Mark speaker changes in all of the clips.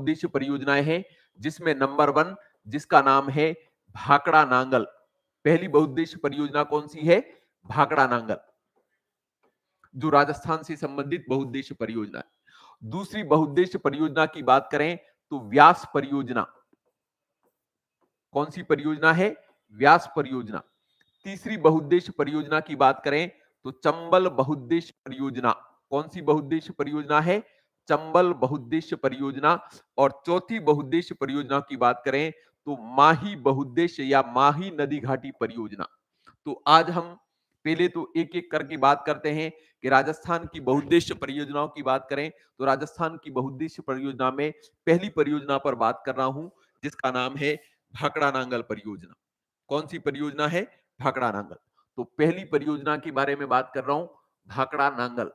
Speaker 1: बहुउद्देश्य परियोजनाएं हैं, जिसमें नंबर 1 जिसका नाम है भाखड़ा नांगल। पहली बहुउद्देश्य परियोजना कौन सी है? भाखड़ा नांगल, जो राजस्थान से संबंधित बहुउद्देश्य परियोजना है। दूसरी बहुउद्देश्य परियोजना की बात करें तो व्यास परियोजना। कौन सी परियोजना है? व्यास परियोजना। तीसरी बहुउद्देश्य परियोजना की बात करें तो चंबल बहुउद्देश्य परियोजना। कौन सी बहुउद्देश्य परियोजना है? चंबल बहुउद्देश्य परियोजना। और चौथी बहुउद्देश्य परियोजना की बात करें तो माही बहुउद्देश्य या माही नदी घाटी परियोजना। तो आज हम पहले तो एक एक करके बात करते हैं कि राजस्थान की बहुउद्देश्य परियोजनाओं की बात करें तो राजस्थान की बहुउद्देश्य परियोजना में पहली परियोजना पर बात कर रहा हूं, जिसका नाम है भाखड़ा नांगल परियोजना। कौन सी परियोजना है? भाखड़ा नांगल। तो पहली परियोजना के बारे में बात कर रहा हूं, भाखड़ा नांगल।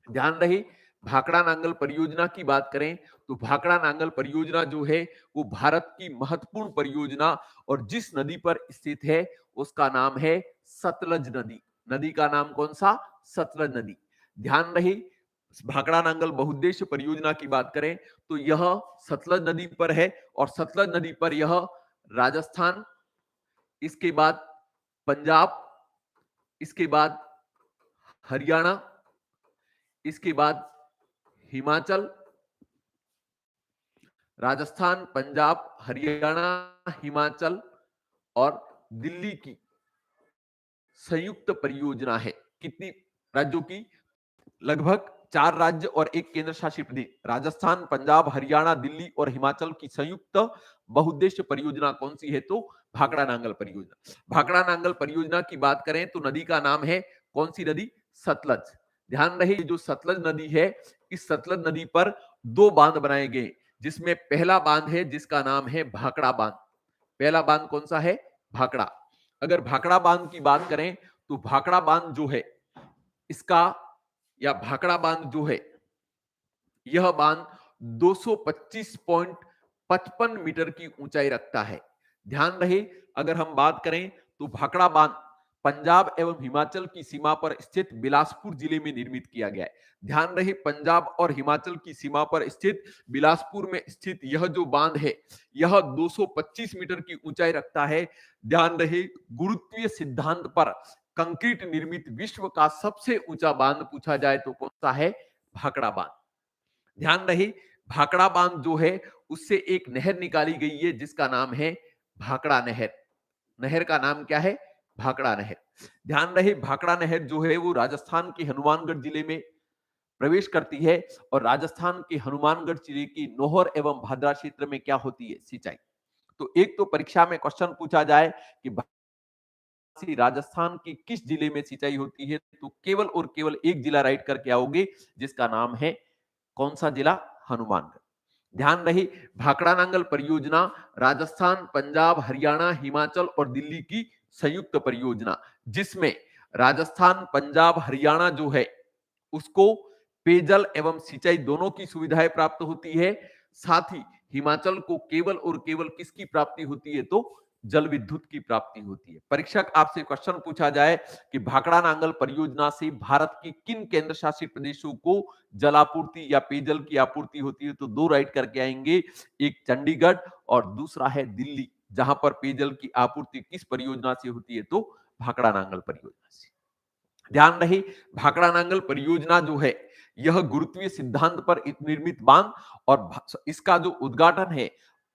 Speaker 1: ध्यान रहे, भाखड़ा नांगल परियोजना की बात करें तो भाखड़ा नांगल परियोजना जो है वो भारत की महत्वपूर्ण परियोजना और जिस नदी पर स्थित है उसका नाम है सतलज नदी। नदी का नाम कौन सा? सतलज नदी। ध्यान रहे, भाखड़ा नांगल बहुउद्देश्य परियोजना की बात करें तो यह सतलज नदी पर है और सतलज नदी पर यह राजस्थान, इसके बाद पंजाब, इसके बाद हरियाणा, इसके बाद हिमाचल, राजस्थान, पंजाब, हरियाणा, हिमाचल और दिल्ली की संयुक्त परियोजना है। कितनी राज्यों की? लगभग 4 राज्य और एक केंद्र शासित प्रदेश। राजस्थान, पंजाब, हरियाणा, दिल्ली और हिमाचल की संयुक्त बहुउद्देश्य परियोजना कौन सी है? तो भाखड़ा नांगल परियोजना। भाखड़ा नांगल परियोजना की बात करें तो नदी का नाम है कौन सी नदी? सतलज। ध्यान रहे, जो सतलज नदी है, इस सतलज नदी पर 2 बांध बनाए गए, जिसमें पहला बांध है जिसका नाम है भाखड़ा बांध। पहला बांध कौन सा है? भाखड़ा। अगर भाखड़ा बांध की बात करें तो भाखड़ा बांध जो है इसका या भाखड़ा बांध जो है यह बांध 225.55 मीटर की ऊंचाई रखता है। ध्यान रहे, अगर हम बात करें तो भाखड़ा बांध पंजाब एवं हिमाचल की सीमा पर स्थित बिलासपुर जिले में निर्मित किया गया है। ध्यान रहे, पंजाब और हिमाचल की सीमा पर स्थित बिलासपुर में स्थित यह जो बांध है यह 225 मीटर की ऊंचाई रखता है। ध्यान रहे, गुरुत्वीय सिद्धांत पर कंक्रीट निर्मित विश्व का सबसे ऊंचा बांध पूछा जाए तो कौन सा है? भाखड़ा बांध। ध्यान रहे, भाखड़ा बांध जो है उससे एक नहर निकाली गई है जिसका नाम है भाखड़ा नहर। नहर का नाम क्या है? भाखड़ा नहर। ध्यान रहे, भाखड़ा नहर जो है वो राजस्थान के हनुमानगढ़ जिले में प्रवेश करती है और राजस्थान के हनुमानगढ़ जिले की नौहर एवं भादरा क्षेत्र में क्या होती है? सिंचाई। तो एक तो परीक्षा में क्वेश्चन पूछा जाए कि राजस्थान के किस जिले में सिंचाई होती है, तो केवल और केवल एक जिला राइट करके आओगे जिसका नाम है कौन सा जिला? हनुमानगढ़। ध्यान रहे, भाखड़ा नांगल परियोजना राजस्थान, पंजाब, हरियाणा, हिमाचल और दिल्ली की संयुक्त परियोजना, जिसमें राजस्थान, पंजाब, हरियाणा जो है उसको पेयजल एवं सिंचाई दोनों की सुविधाएं प्राप्त होती है। साथ ही हिमाचल को केवल और केवल किसकी प्राप्ति होती है? तो जल विद्युत की प्राप्ति होती है। परीक्षक आपसे क्वेश्चन पूछा जाए कि भाखड़ा नांगल परियोजना से भारत की किन केंद्र शासित प्रदेशों को जलापूर्ति या पेयजल की आपूर्ति होती है, तो 2 राइट करके आएंगे, एक चंडीगढ़ और दूसरा है दिल्ली। जहां पर पेयजल की आपूर्ति किस परियोजना से होती है? तो भाखड़ा नांगल परियोजना से। ध्यान रहे, भाखड़ा नांगल परियोजना जो है यह गुरुत्वीय सिद्धांत पर निर्मित बांध और इसका जो उद्घाटन है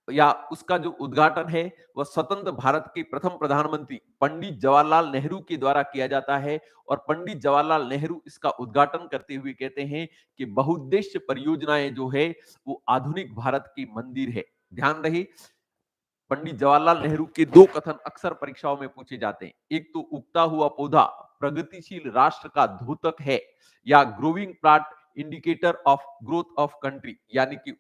Speaker 1: या उसका जो उद्घाटन है वह स्वतंत्र भारत के प्रथम प्रधानमंत्री पंडित जवाहरलाल नेहरू के द्वारा किया जाता है। और पंडित जवाहरलाल नेहरू इसका उद्घाटन करते हुए कहते हैं कि बहुउद्देश्य परियोजनाएं जो है वो आधुनिक भारत की मंदिर है। ध्यान रहे, पंडित जवाहरलाल नेहरू के 2 कथन अक्सर परीक्षाओं में पूछे जाते हैं। एक तो उगता हुआ पौधा प्रगतिशील राष्ट्र का द्योतक है, या growing plant indicator of growth of country, यानी कि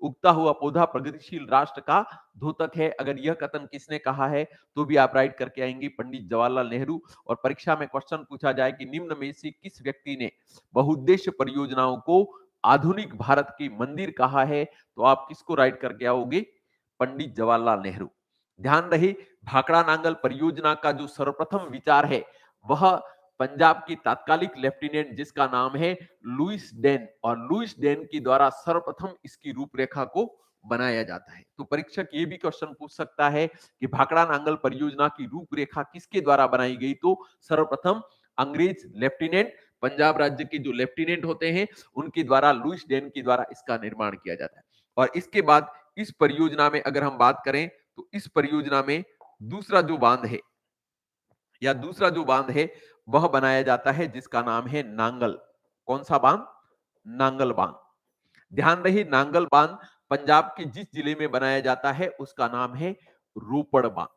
Speaker 1: उगता हुआ पौधा प्रगतिशील राष्ट्र का द्योतक है। अगर यह कथन किसने कहा है तो भी आप राइट करके आएंगे, पंडित जवाहरलाल नेहरू। और परीक्षा में क्वेश्चन पूछा जाए कि निम्न में से किस व्यक्ति ने बहुउद्देश्य परियोजनाओं को आधुनिक भारत की मंदिर कहा है, तो आप किसको राइट करके आओगे? पंडित जवाहरलाल नेहरू। ध्यान रहे, भाखड़ा नांगल परियोजना का जो सर्वप्रथम विचार है वह पंजाब की तात्कालिक लेफ्टिनेंट जिसका नाम है लुइस डेन, और लुइस डेन के द्वारा सर्वप्रथम इसकी रूपरेखा को बनाया जाता है। तो परीक्षक ये भी क्वेश्चन पूछ सकता है कि भाखड़ा नांगल परियोजना की रूपरेखा किसके द्वारा बनाई गई, तो सर्वप्रथम अंग्रेज लेफ्टिनेंट, पंजाब राज्य के जो लेफ्टिनेंट होते हैं उनके द्वारा, लुइस डेन के द्वारा इसका निर्माण किया जाता है। और इसके बाद इस परियोजना में अगर हम बात करें तो इस परियोजना में दूसरा जो बांध है वह बनाया जाता है जिसका नाम है नांगल। कौन सा बांध? नांगल बांध। ध्यान रहे, नांगल बांध पंजाब के जिस जिले में बनाया जाता है उसका नाम है रोपड़ बांध।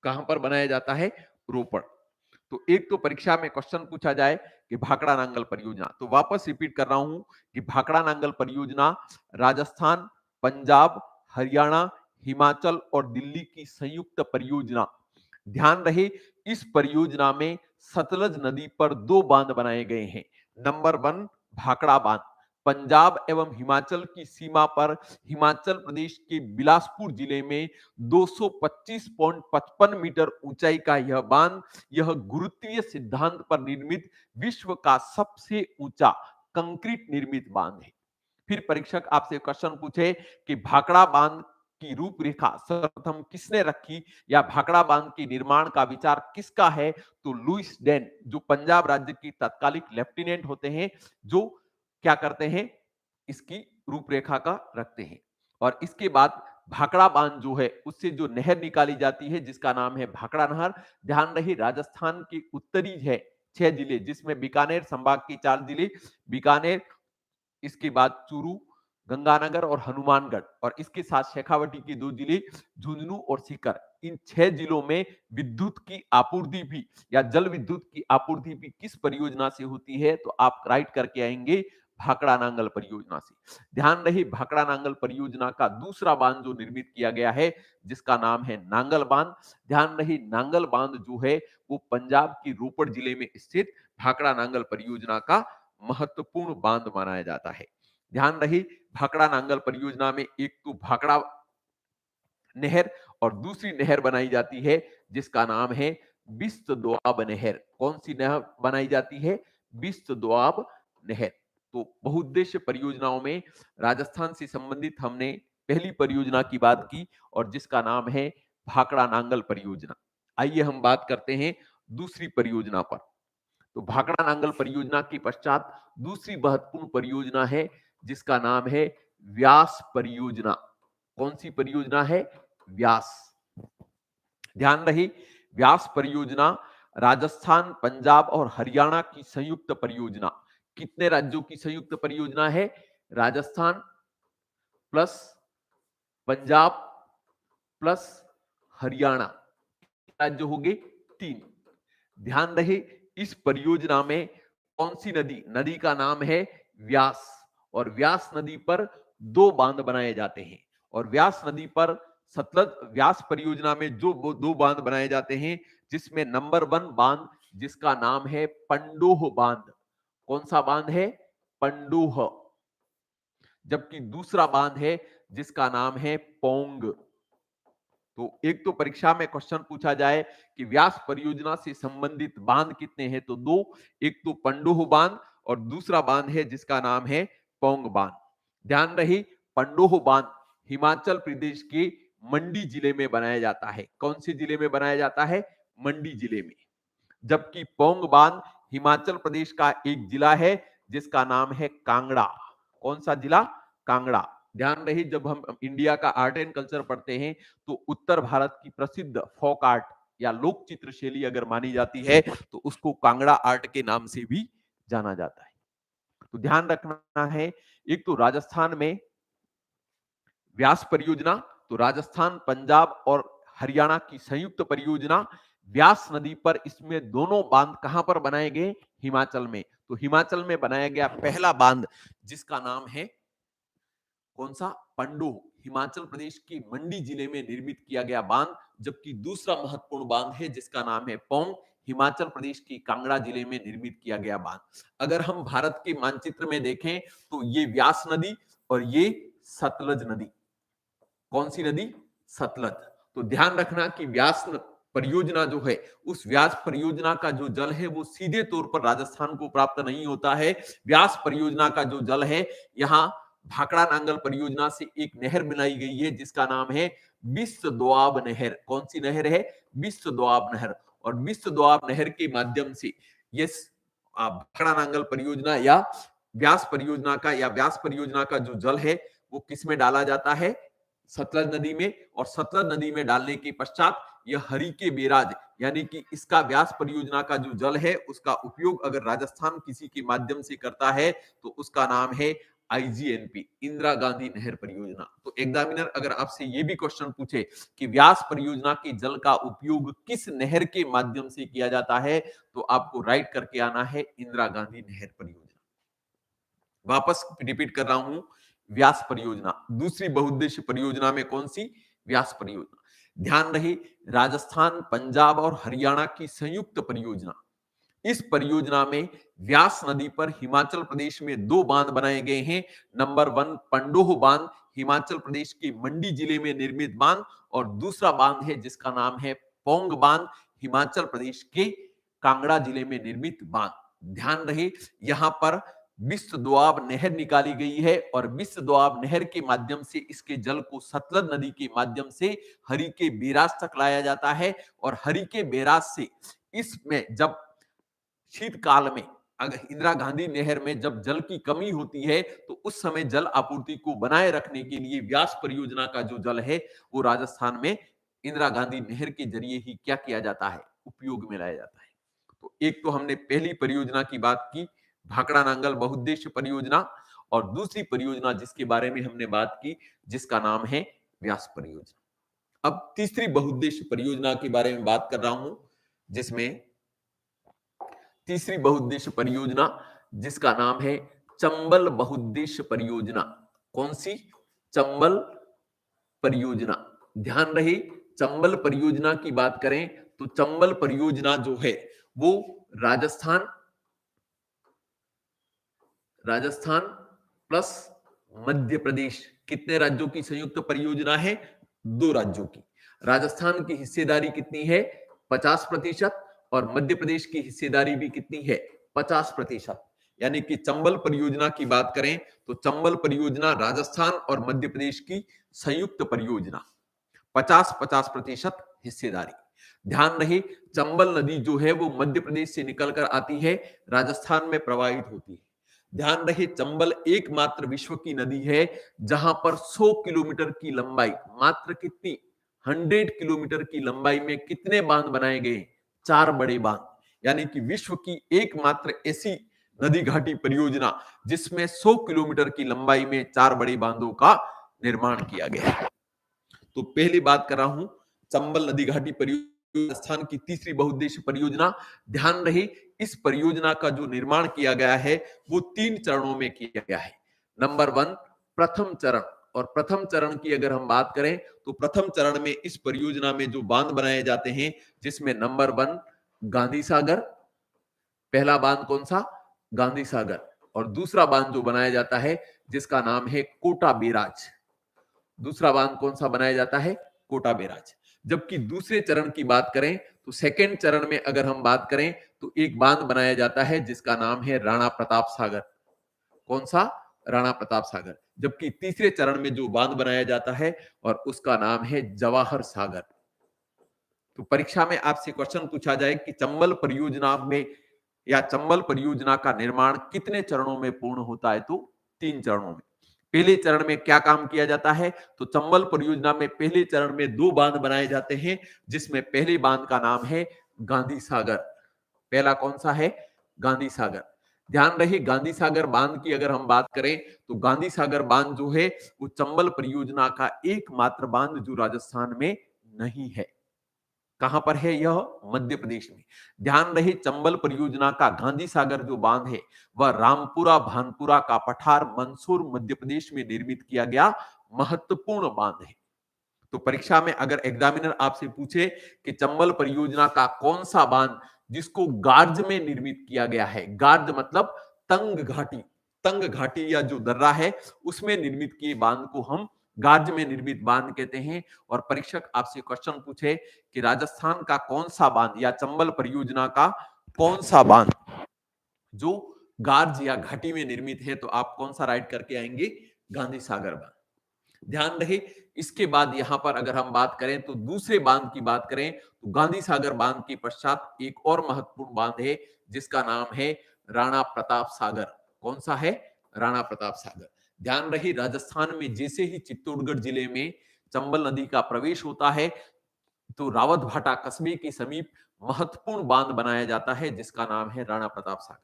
Speaker 1: कहां पर बनाया जाता है? रोपड़। तो एक तो परीक्षा में क्वेश्चन पूछा जाए कि भाखड़ा नांगल परियोजना, तो वापस रिपीट कर रहा हूं कि भाखड़ा नांगल परियोजना राजस्थान, पंजाब, हरियाणा, हिमाचल और दिल्ली की संयुक्त परियोजना। ध्यान रहे, इस परियोजना में सतलज नदी पर 2 बांध बनाए गए हैं। नंबर 1 भाखड़ा बांध, पंजाब एवं हिमाचल की सीमा पर हिमाचल प्रदेश के बिलासपुर जिले में 225.55 मीटर ऊंचाई का यह गुरुत्वीय सिद्धांत पर निर्मित विश्व का सबसे ऊंचा कंक्रीट निर्मित बांध है। फिर परीक्षक आपसे क्वेश्चन पूछे कि भाखड़ा बांध की रूपरेखा सर्वप्रथम किसने रखी, या भाखड़ा बांध के निर्माण का विचार किसका है, तो लुइस डेन, जो पंजाब राज्य की तत्कालिक लेफ्टिनेंट होते हैं, जो क्या करते हैं, इसकी रूपरेखा का रखते हैं। और इसके बाद भाखड़ा बांध जो है उससे जो नहर निकाली जाती है जिसका नाम है भाखड़ा नहर। ध्यान रहे, राजस्थान के उत्तरी है 6 जिले, जिसमें बीकानेर संभाग के 4 जिले, बीकानेर, इसके बाद चूरू, गंगानगर और हनुमानगढ़, और इसके साथ शेखावटी के 2 जिले झुंझुनू और सीकर। इन 6 जिलों में विद्युत की आपूर्ति भी, या जल विद्युत की आपूर्ति भी किस परियोजना से होती है, तो आप राइट करके आएंगे भाखड़ा नांगल परियोजना से। ध्यान रहे, भाखड़ा नांगल परियोजना का दूसरा बांध जो निर्मित किया गया है जिसका नाम है नांगल बांध। ध्यान रहे, नांगल बांध जो है वो पंजाब के रोपड़ जिले में स्थित भाखड़ा नांगल परियोजना का महत्वपूर्ण बांध माना जाता है। ध्यान रहे, भाखड़ा नांगल परियोजना में एक तो भाखड़ा नहर और दूसरी नहर बनाई जाती है जिसका नाम है बिस्त दोआब नहर। कौन सी नहर बनाई जाती है? बिस्त दोआब नहर। तो बहुउद्देश्य परियोजनाओं में राजस्थान से संबंधित हमने पहली परियोजना की बात की और जिसका नाम है भाखड़ा नांगल परियोजना। आइए हम बात करते हैं दूसरी परियोजना पर। तो भाखड़ा नांगल परियोजना के पश्चात दूसरी महत्वपूर्ण परियोजना है जिसका नाम है व्यास परियोजना। कौन सी परियोजना है? व्यास। ध्यान रहे, व्यास परियोजना राजस्थान, पंजाब और हरियाणा की संयुक्त परियोजना। कितने राज्यों की संयुक्त परियोजना है? Rajasthan plus Punjab plus Haryana. राज्य हो गए 3। ध्यान रहे, इस परियोजना में कौन सी नदी का नाम है व्यास, और व्यास नदी पर 2 बांध बनाए जाते हैं। और व्यास नदी पर सतलज व्यास परियोजना में जो 2 बांध बनाए जाते हैं जिसमें नंबर 1 बांध जिसका नाम है पंडोह बांध। कौन सा बांध है? पंडोह। जबकि दूसरा बांध है जिसका नाम है पोंग। तो एक तो परीक्षा में क्वेश्चन पूछा जाए कि व्यास परियोजना से संबंधित बांध कितने हैं, तो 2। एक तो पंडोह बांध और दूसरा बांध है जिसका नाम है पोंग बांध। ध्यान रहे, पंडोह बांध हिमाचल प्रदेश के मंडी जिले में बनाया जाता है। कौन से जिले में बनाया जाता है? मंडी जिले में। जबकि पोंग बांध हिमाचल प्रदेश का एक जिला है जिसका नाम है कांगड़ा। कौन सा जिला? कांगड़ा। ध्यान रहे, जब हम इंडिया का आर्ट एंड कल्चर पढ़ते हैं तो उत्तर भारत की प्रसिद्ध फोक आर्ट या लोक चित्र शैली अगर मानी जाती है तो उसको कांगड़ा आर्ट के नाम से भी जाना जाता है। तो ध्यान रखना है, एक तो राजस्थान में व्यास परियोजना, तो राजस्थान, पंजाब और हरियाणा की संयुक्त परियोजना व्यास नदी पर। इसमें दोनों बांध कहां पर बनाए गए? हिमाचल में। तो हिमाचल में बनाया गया पहला बांध जिसका नाम है कौन सा? पंडोह। हिमाचल प्रदेश के मंडी जिले में निर्मित किया गया बांध। जबकि दूसरा महत्वपूर्ण बांध है जिसका नाम है पोंग, हिमाचल प्रदेश की कांगड़ा जिले में निर्मित किया गया बांध। अगर हम भारत के मानचित्र में देखें तो ये व्यास नदी और ये सतलज नदी। कौन सी नदी? सतलज। तो ध्यान रखना कि व्यास परियोजना जो है, उस व्यास परियोजना का जो जल है वो सीधे तौर पर राजस्थान को प्राप्त नहीं होता है। व्यास परियोजना का जो जल है, यहाँ भाखड़ा नांगल परियोजना से एक नहर बनाई गई है जिसका नाम है विश्व दोआब नहर। कौन सी नहर है? विश्व दोआब नहर। और विश्व दोआब नहर के माध्यम से ये भाखड़ा नांगल परियोजना या व्यास परियोजना का जो जल है वो किस में डाला जाता है? सतलज नदी में। और सतलज नदी में डालने के पश्चात यह हरिके बैराज यानी कि इसका व्यास परियोजना का जो जल है उसका उपयोग अगर राजस्थान किसी के माध्यम से करता है तो उसका नाम है आईजीएनपी, इंदिरा गांधी नहर परियोजना। तो एग्जामिनर अगर आपसे ये भी क्वेश्चन पूछे कि व्यास परियोजना के जल का उपयोग किस नहर के माध्यम से किया जाता है तो आपको राइट करके आना है इंदिरा गांधी नहर परियोजना। वापस रिपीट कर रहा हूं, व्यास परियोजना दूसरी बहुउद्देश्य परियोजना में कौन सी? व्यास परियोजना। ध्यान रहे, राजस्थान, पंजाब और हरियाणा की संयुक्त परियोजना। इस परियोजना में व्यास नदी पर हिमाचल प्रदेश में 2 बांध बनाए गए हैं। नंबर 1 पंडोह बांध, हिमाचल प्रदेश के मंडी जिले में निर्मित बांध, और दूसरा बांध है जिसका नाम है पौंग बांध, हिमाचल प्रदेश के कांगड़ा जिले में निर्मित बांध। ध्यान रहे, यहां पर विश्व दोआब नहर निकाली गई है और विश्व दोआब नहर के माध्यम से इसके जल को सतलज नदी के माध्यम से हरिके बैराज तक लाया जाता है। और हरिके बैराज से इसमें जब शीतकाल में अगर इंदिरा गांधी नहर में जब जल की कमी होती है तो उस समय जल आपूर्ति को बनाए रखने के लिए व्यास परियोजना का जो जल है वो राजस्थान में इंदिरा गांधी नहर के जरिए ही क्या किया जाता है? उपयोग में लाया जाता है। तो एक तो हमने पहली परियोजना की बात की, भाखड़ा नांगल बहुउद्देश्य परियोजना, और दूसरी परियोजना जिसके बारे में हमने बात की जिसका नाम है व्यास परियोजना। अब तीसरी बहुउद्देश्य परियोजना के बारे में बात कर रहा हूं, जिसमें तीसरी बहुउद्देश्य परियोजना जिसका नाम है चंबल बहुउद्देश्य परियोजना। कौन सी? चंबल परियोजना। ध्यान रहे, चंबल परियोजना की बात करें तो चंबल परियोजना जो है वो राजस्थान प्लस मध्य प्रदेश, कितने राज्यों की संयुक्त परियोजना है? 2 राज्यों की। राजस्थान की हिस्सेदारी कितनी है? 50%। और मध्य प्रदेश की हिस्सेदारी भी कितनी है? 50%। यानी कि चंबल परियोजना की बात करें तो चंबल परियोजना राजस्थान और मध्य प्रदेश की संयुक्त परियोजना, 50-50% हिस्सेदारी। ध्यान रहे, चंबल नदी जो है वो मध्य प्रदेश से निकलकर आती है, राजस्थान में प्रवाहित होती है। ध्यान रहे, चंबल एकमात्र विश्व की नदी है जहां पर 100 किलोमीटर की लंबाई, मात्र कितनी? 100 किलोमीटर की लंबाई में कितने बांध बनाए गए? 4 बड़े बांध। यानी कि विश्व की एकमात्र ऐसी नदी घाटी परियोजना जिसमें 100 किलोमीटर की लंबाई में 4 बड़े बांधों का निर्माण किया गया है। तो पहली बात कर रहा हूं चंबल नदी घाटी परियोजना, राजस्थान की तीसरी बहुउद्देश्य परियोजना। ध्यान रहे, इस परियोजना का जो निर्माण किया गया है वो 3 चरणों में किया गया है। नंबर 1 प्रथम चरण, और प्रथम चरण की अगर हम बात करें तो प्रथम चरण में इस परियोजना में जो बांध बनाए जाते हैं जिसमें नंबर 1 गांधी सागर, पहला बांध कौन सा? गांधी सागर। और दूसरा बांध जो बनाया जाता है जिसका नाम है कोटा बैराज, दूसरा बांध कौन सा बनाया जाता है? कोटा बैराज। जबकि दूसरे चरण की बात करें तो सेकंड चरण में अगर हम बात करें तो एक बांध बनाया जाता है जिसका नाम है राणा प्रताप सागर। कौन सा? राणा प्रताप सागर। जबकि तीसरे चरण में जो बांध बनाया जाता है और उसका नाम है जवाहर सागर। तो परीक्षा में आपसे क्वेश्चन पूछा जाए कि चंबल परियोजना में या चंबल परियोजना का निर्माण कितने चरणों में पूर्ण होता है? तो 3 चरणों में। पहले चरण में क्या काम किया जाता है? तो चंबल परियोजना में पहले चरण में 2 बांध बनाए जाते हैं जिसमें पहले बांध का नाम है गांधी सागर। पहला कौन सा है? गांधी सागर। ध्यान रहे, गांधी सागर बांध की अगर हम बात करें तो गांधी सागर बांध जो है वो चंबल परियोजना का एकमात्र बांध जो राजस्थान में नहीं है। कहां पर है यह? मध्य प्रदेश में। ध्यान रहे, चंबल परियोजना का गांधी सागर जो बांध है वह रामपुरा भानपुरा का पठार मंदसौर मध्य प्रदेश में निर्मित किया गया महत्वपूर्ण बांध है। तो परीक्षा में अगर एग्जामिनर आपसे पूछे कि चंबल परियोजना का कौन सा बांध जिसको गार्ज में निर्मित किया गया है, गार्ज मतलब तंग घाटी या जो दर्रा है उसमें निर्मित किए बांध को हम गाज में निर्मित बांध कहते हैं। और परीक्षक आपसे क्वेश्चन पूछे कि राजस्थान का कौन सा बांध या चंबल परियोजना का कौन सा बांध जो गार्ज या घाटी में निर्मित है, तो आप कौन सा राइट करके आएंगे? गांधी सागर बांध। ध्यान रहे, इसके बाद यहां पर अगर हम बात करें तो दूसरे बांध की बात करें तो गांधी सागर बांध के पश्चात एक और महत्वपूर्ण बांध है जिसका नाम है राणा प्रताप सागर। कौन सा है? राणा प्रताप सागर। ध्यान रहे, राजस्थान में जैसे ही चित्तौड़गढ़ जिले में चंबल नदी का प्रवेश होता है तो रावत भाटा कस्बे के समीप महत्वपूर्ण बांध बनाया जाता है जिसका नाम है राणा प्रताप सागर।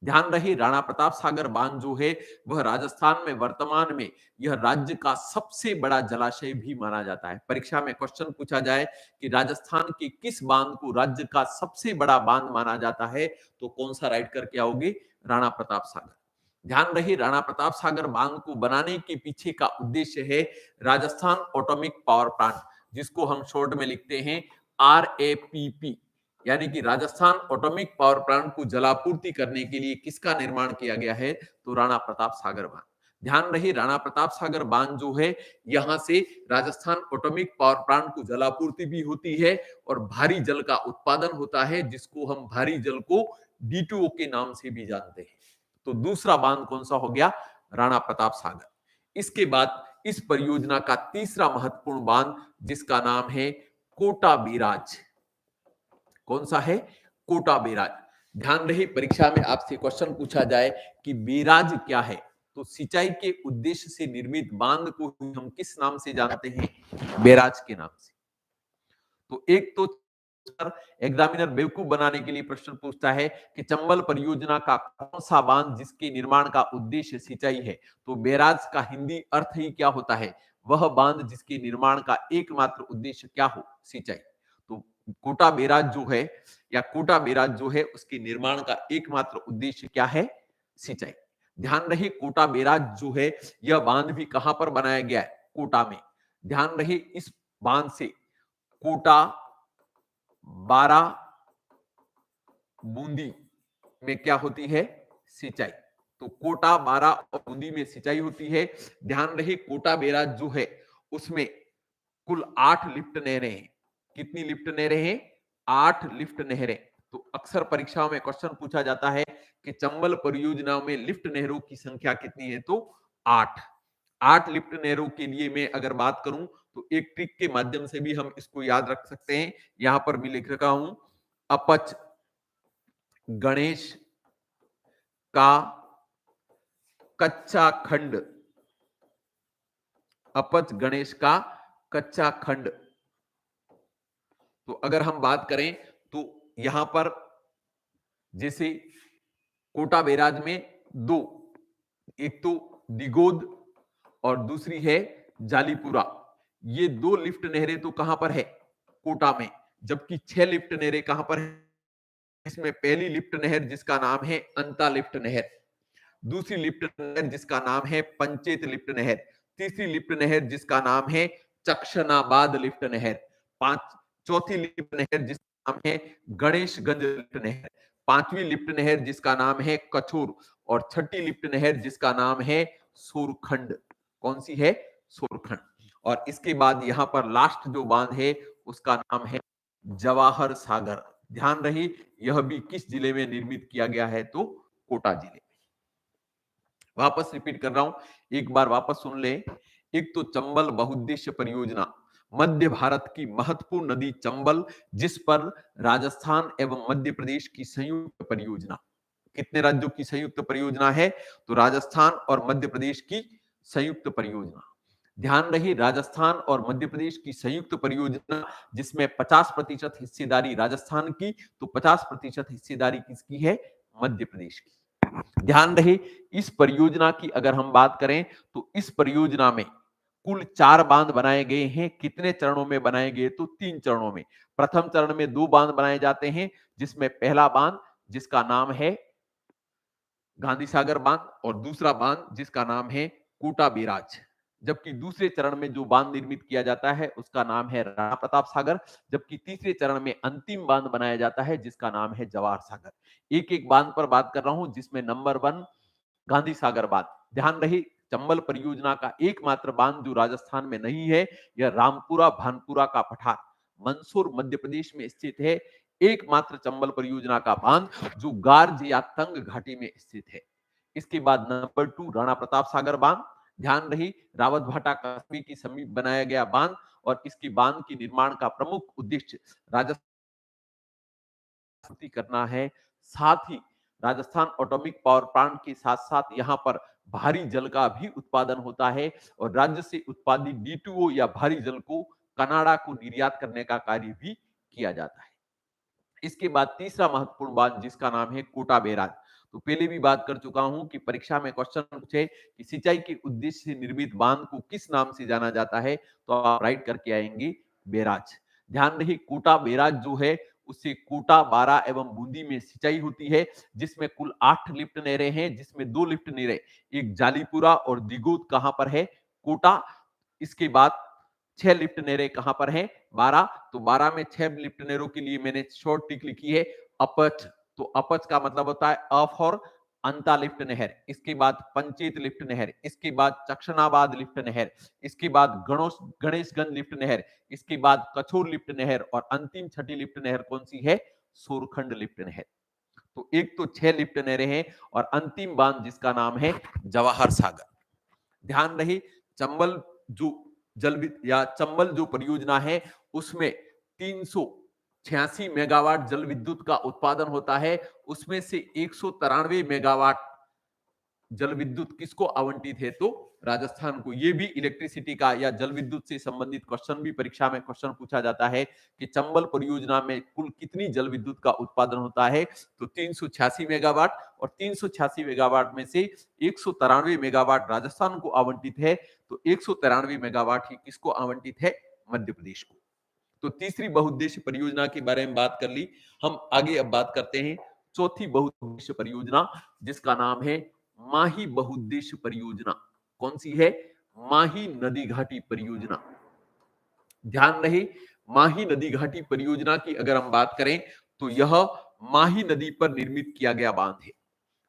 Speaker 1: ध्यान रहे, राणा प्रताप सागर बांध जो है वह राजस्थान में वर्तमान में यह राज्य का सबसे बड़ा जलाशय भी माना जाता है। परीक्षा में क्वेश्चन पूछा जाए कि राजस्थान के किस बांध को राज्य का सबसे बड़ा बांध माना जाता है, तो कौन सा राइट करके आओगे? राणा प्रताप सागर। ध्यान रहे, राणा प्रताप सागर बांध को बनाने के पीछे का उद्देश्य है राजस्थान ऑटोमिक पावर प्लांट, जिसको हम शॉर्ट में लिखते हैं RAPP, यानी कि राजस्थान ऑटोमिक पावर प्लांट को जलापूर्ति करने के लिए किसका निर्माण किया गया है? तो राणा प्रताप सागर बांध। ध्यान रहे, राणा प्रताप सागर बांध जो है यहां से राजस्थान ऑटोमिक पावर प्लांट को जलापूर्ति भी होती है और भारी जल का उत्पादन होता है, जिसको हम भारी जल को D2O के नाम से भी जानते हैं। तो दूसरा बांध कौन सा हो गया? राणा प्रताप सागर। इसके बाद इस परियोजना का तीसरा महत्वपूर्ण बांध जिसका नाम है कोटा बैराज। कौन सा है? कोटा बैराज। ध्यान रहे, परीक्षा में आपसे क्वेश्चन पूछा जाए कि बैराज क्या है, तो सिंचाई के उद्देश्य से निर्मित बांध को हम किस नाम से जानते हैं? बैराज के नाम से। तो एक तो एग्जामिनर बेवकूफ बनाने के लिए प्रश्न पूछता है कि चंबल परियोजना का कौन सा बांध जिसके निर्माण का उद्देश्य सिंचाई है, तो बैराज का हिंदी अर्थ ही क्या होता है? वह बांध जिसके निर्माण का एकमात्र उद्देश्य क्या हो? सिंचाई। तो कोटा बैराज जो है या कोटा बैराज जो है उसके निर्माण का एकमात्र उद्देश्य क्या है? सिंचाई। ध्यान रहे, कोटा बैराज जो है यह बांध भी कहां पर बनाया गया है? कोटा में। ध्यान रहे, इस बांध से कोटा, बारा, बूंदी में क्या होती है? सिंचाई। तो कोटा, बारा और बूंदी में सिंचाई होती है। ध्यान रहे, कोटा बैराज जो है उसमें कुल 8 लिफ्ट नहरें हैं। कितनी लिफ्ट नहरें हैं? 8 लिफ्ट नहरें। तो अक्सर परीक्षाओं में क्वेश्चन पूछा जाता है कि चंबल परियोजना में लिफ्ट नहरों की संख्या कितनी है? तो 8। 8 लिफ्ट नहरों के लिए मैं अगर बात करूं तो एक ट्रिक के माध्यम से भी हम इसको याद रख सकते हैं। यहां पर भी लिख रखा हूं, अपच गणेश का कच्चा खंड। अपच गणेश का कच्चा खंड। तो अगर हम बात करें तो यहां पर जैसे कोटा बैराज में 2, एक तो दिगोद और दूसरी है जालीपुरा। ये 2 लिफ्ट नहरें तो कहां पर है? कोटा में। जबकि 6 लिफ्ट नहरें कहां पर है? इसमें पहली लिफ्ट नहर जिसका नाम है अंता लिफ्ट नहर, दूसरी लिफ्ट नहर जिसका नाम है पंचेत लिफ्ट नहर, तीसरी लिफ्ट नहर जिसका नाम है चक्षनाबाद लिफ्ट नहर, चौथी लिफ्ट नहर जिसका नाम है गणेशगंज लिफ्ट नहर, पांचवी लिफ्ट नहर जिसका नाम है कछोर और छठी लिफ्ट नहर जिसका नाम है सोरखंड। कौन सी है? सोरखंड। और इसके बाद यहां पर लास्ट जो बांध है उसका नाम है जवाहर सागर। ध्यान रहे, यह भी किस जिले में निर्मित किया गया है? तो कोटा जिले। वापस रिपीट कर रहा हूं, एक बार वापस सुन ले। एक तो चंबल बहुउद्देश्य परियोजना, मध्य भारत की महत्वपूर्ण नदी चंबल, जिस पर राजस्थान एवं मध्य प्रदेश की संयुक्त परियोजना। कितने राज्यों की संयुक्त परियोजना है? तो राजस्थान और मध्य प्रदेश की संयुक्त परियोजना। ध्यान रहे, राजस्थान और मध्य प्रदेश की संयुक्त परियोजना जिसमें 50% हिस्सेदारी राजस्थान की, तो 50% हिस्सेदारी किसकी है? मध्य प्रदेश की। ध्यान रहे, इस परियोजना की अगर हम बात करें तो इस परियोजना में कुल 4 बांध बनाए गए हैं। कितने चरणों में बनाए गए? तो 3 चरणों में। प्रथम चरण में 2 बांध बनाए जाते हैं, जिसमें पहला बांध जिसका नाम है गांधी सागर बांध और दूसरा बांध जिसका नाम है कोटा बैराज। जबकि दूसरे चरण में जो बांध निर्मित किया जाता है उसका नाम है राणा प्रताप सागर। जबकि तीसरे चरण में अंतिम बांध बनाया जाता है जिसका नाम है जवाहर सागर। एक एक बांध पर बात कर रहा हूं, जिसमें नंबर 1 गांधी सागर बांध। ध्यान रहे, चंबल परियोजना का एकमात्र बांध जो राजस्थान में नहीं है, यह रामपुरा भानपुरा का पठार मंदसौर मध्य प्रदेश में स्थित है। एकमात्र चंबल परियोजना का बांध जो गार्ज या तंग घाटी में स्थित है। इसके बाद नंबर 2 राणा प्रताप सागर बांध। ध्यान रही रावत भाटा कस्बे के समीप बनाया गया बांध और इसकी बांध के निर्माण का प्रमुख उद्देश्य राजस्थान करना है। साथ ही राजस्थान ऑटोमिक पावर प्लांट के साथ साथ यहाँ पर भारी जल का भी उत्पादन होता है और राज्य से उत्पादित D2O या भारी जल को कनाडा को निर्यात करने का कार्य भी किया जाता है। इसके बाद तीसरा महत्वपूर्ण बांध जिसका नाम है कोटा बैराज। तो पहले भी बात कर चुका हूं कि परीक्षा में क्वेश्चन पूछे कि सिंचाई के उद्देश्य से निर्मित बांध को किस नाम से जाना जाता है, तो आप राइट करके आएंगे बैराज। ध्यान रहे कोटा बैराज जो है उससे कोटा, बारा एवं बूंदी में सिंचाई होती है, जिसमें कुल 8 लिफ्ट नहरें हैं, जिसमें 2 लिफ्ट नहरें एक जालीपुरा और दिगोद कहां पर है, कोटा। इसके बाद 6 लिफ्ट नहरें कहां पर हैं, 12। तो 12 में 6 लिफ्ट नहरों के लिए मैंने शॉर्ट टिक लिखी है अपच। तो अपच का मतलब होता है अ फॉर अंता लिफ्ट नहर। इसके बाद पंचेत लिफ्ट नहर, इसके बाद चक्षनाबाद लिफ्ट नहर, इसके बाद गणेशगंज लिफ्ट नहर, इसके बाद कछोर लिफ्ट नहर और अंतिम छठी लिफ्ट नहर कौन सी है, सोरखंड लिफ्ट नहर। तो एक तो 6 लिफ्ट नहरें हैं और अंतिम बांध जिसका नाम है जवाहर सागर। ध्यान रहे चंबल जो चंबल जो परियोजना है उसमें 386 मेगावाट जल विद्युत का उत्पादन होता है। उसमें से 193 मेगावाट जल विद्युत किसको आवंटित है, तो राजस्थान को। ये भी इलेक्ट्रिसिटी का या जल विद्युत से संबंधित क्वेश्चन भी परीक्षा में क्वेश्चन पूछा जाता है कि चंबल परियोजना में कुल कितनी जल विद्युत का उत्पादन होता है, तो 386 मेगावाट और 386 मेगावाट में से 193 मेगावाट राजस्थान को आवंटित है। तो 193 मेगावाट ही किसको आवंटित है, मध्य प्रदेश को। तो तीसरी बहुउद्देश्य परियोजना के बारे में बात कर ली। हम आगे अब बात करते हैं चौथी बहुउद्देश्य परियोजना जिसका नाम है माही बहुउद्देश्य परियोजना। कौन सी है, माही नदी घाटी परियोजना। ध्यान रहे माही नदी घाटी परियोजना की अगर हम बात करें तो यह माही नदी पर निर्मित किया गया बांध है।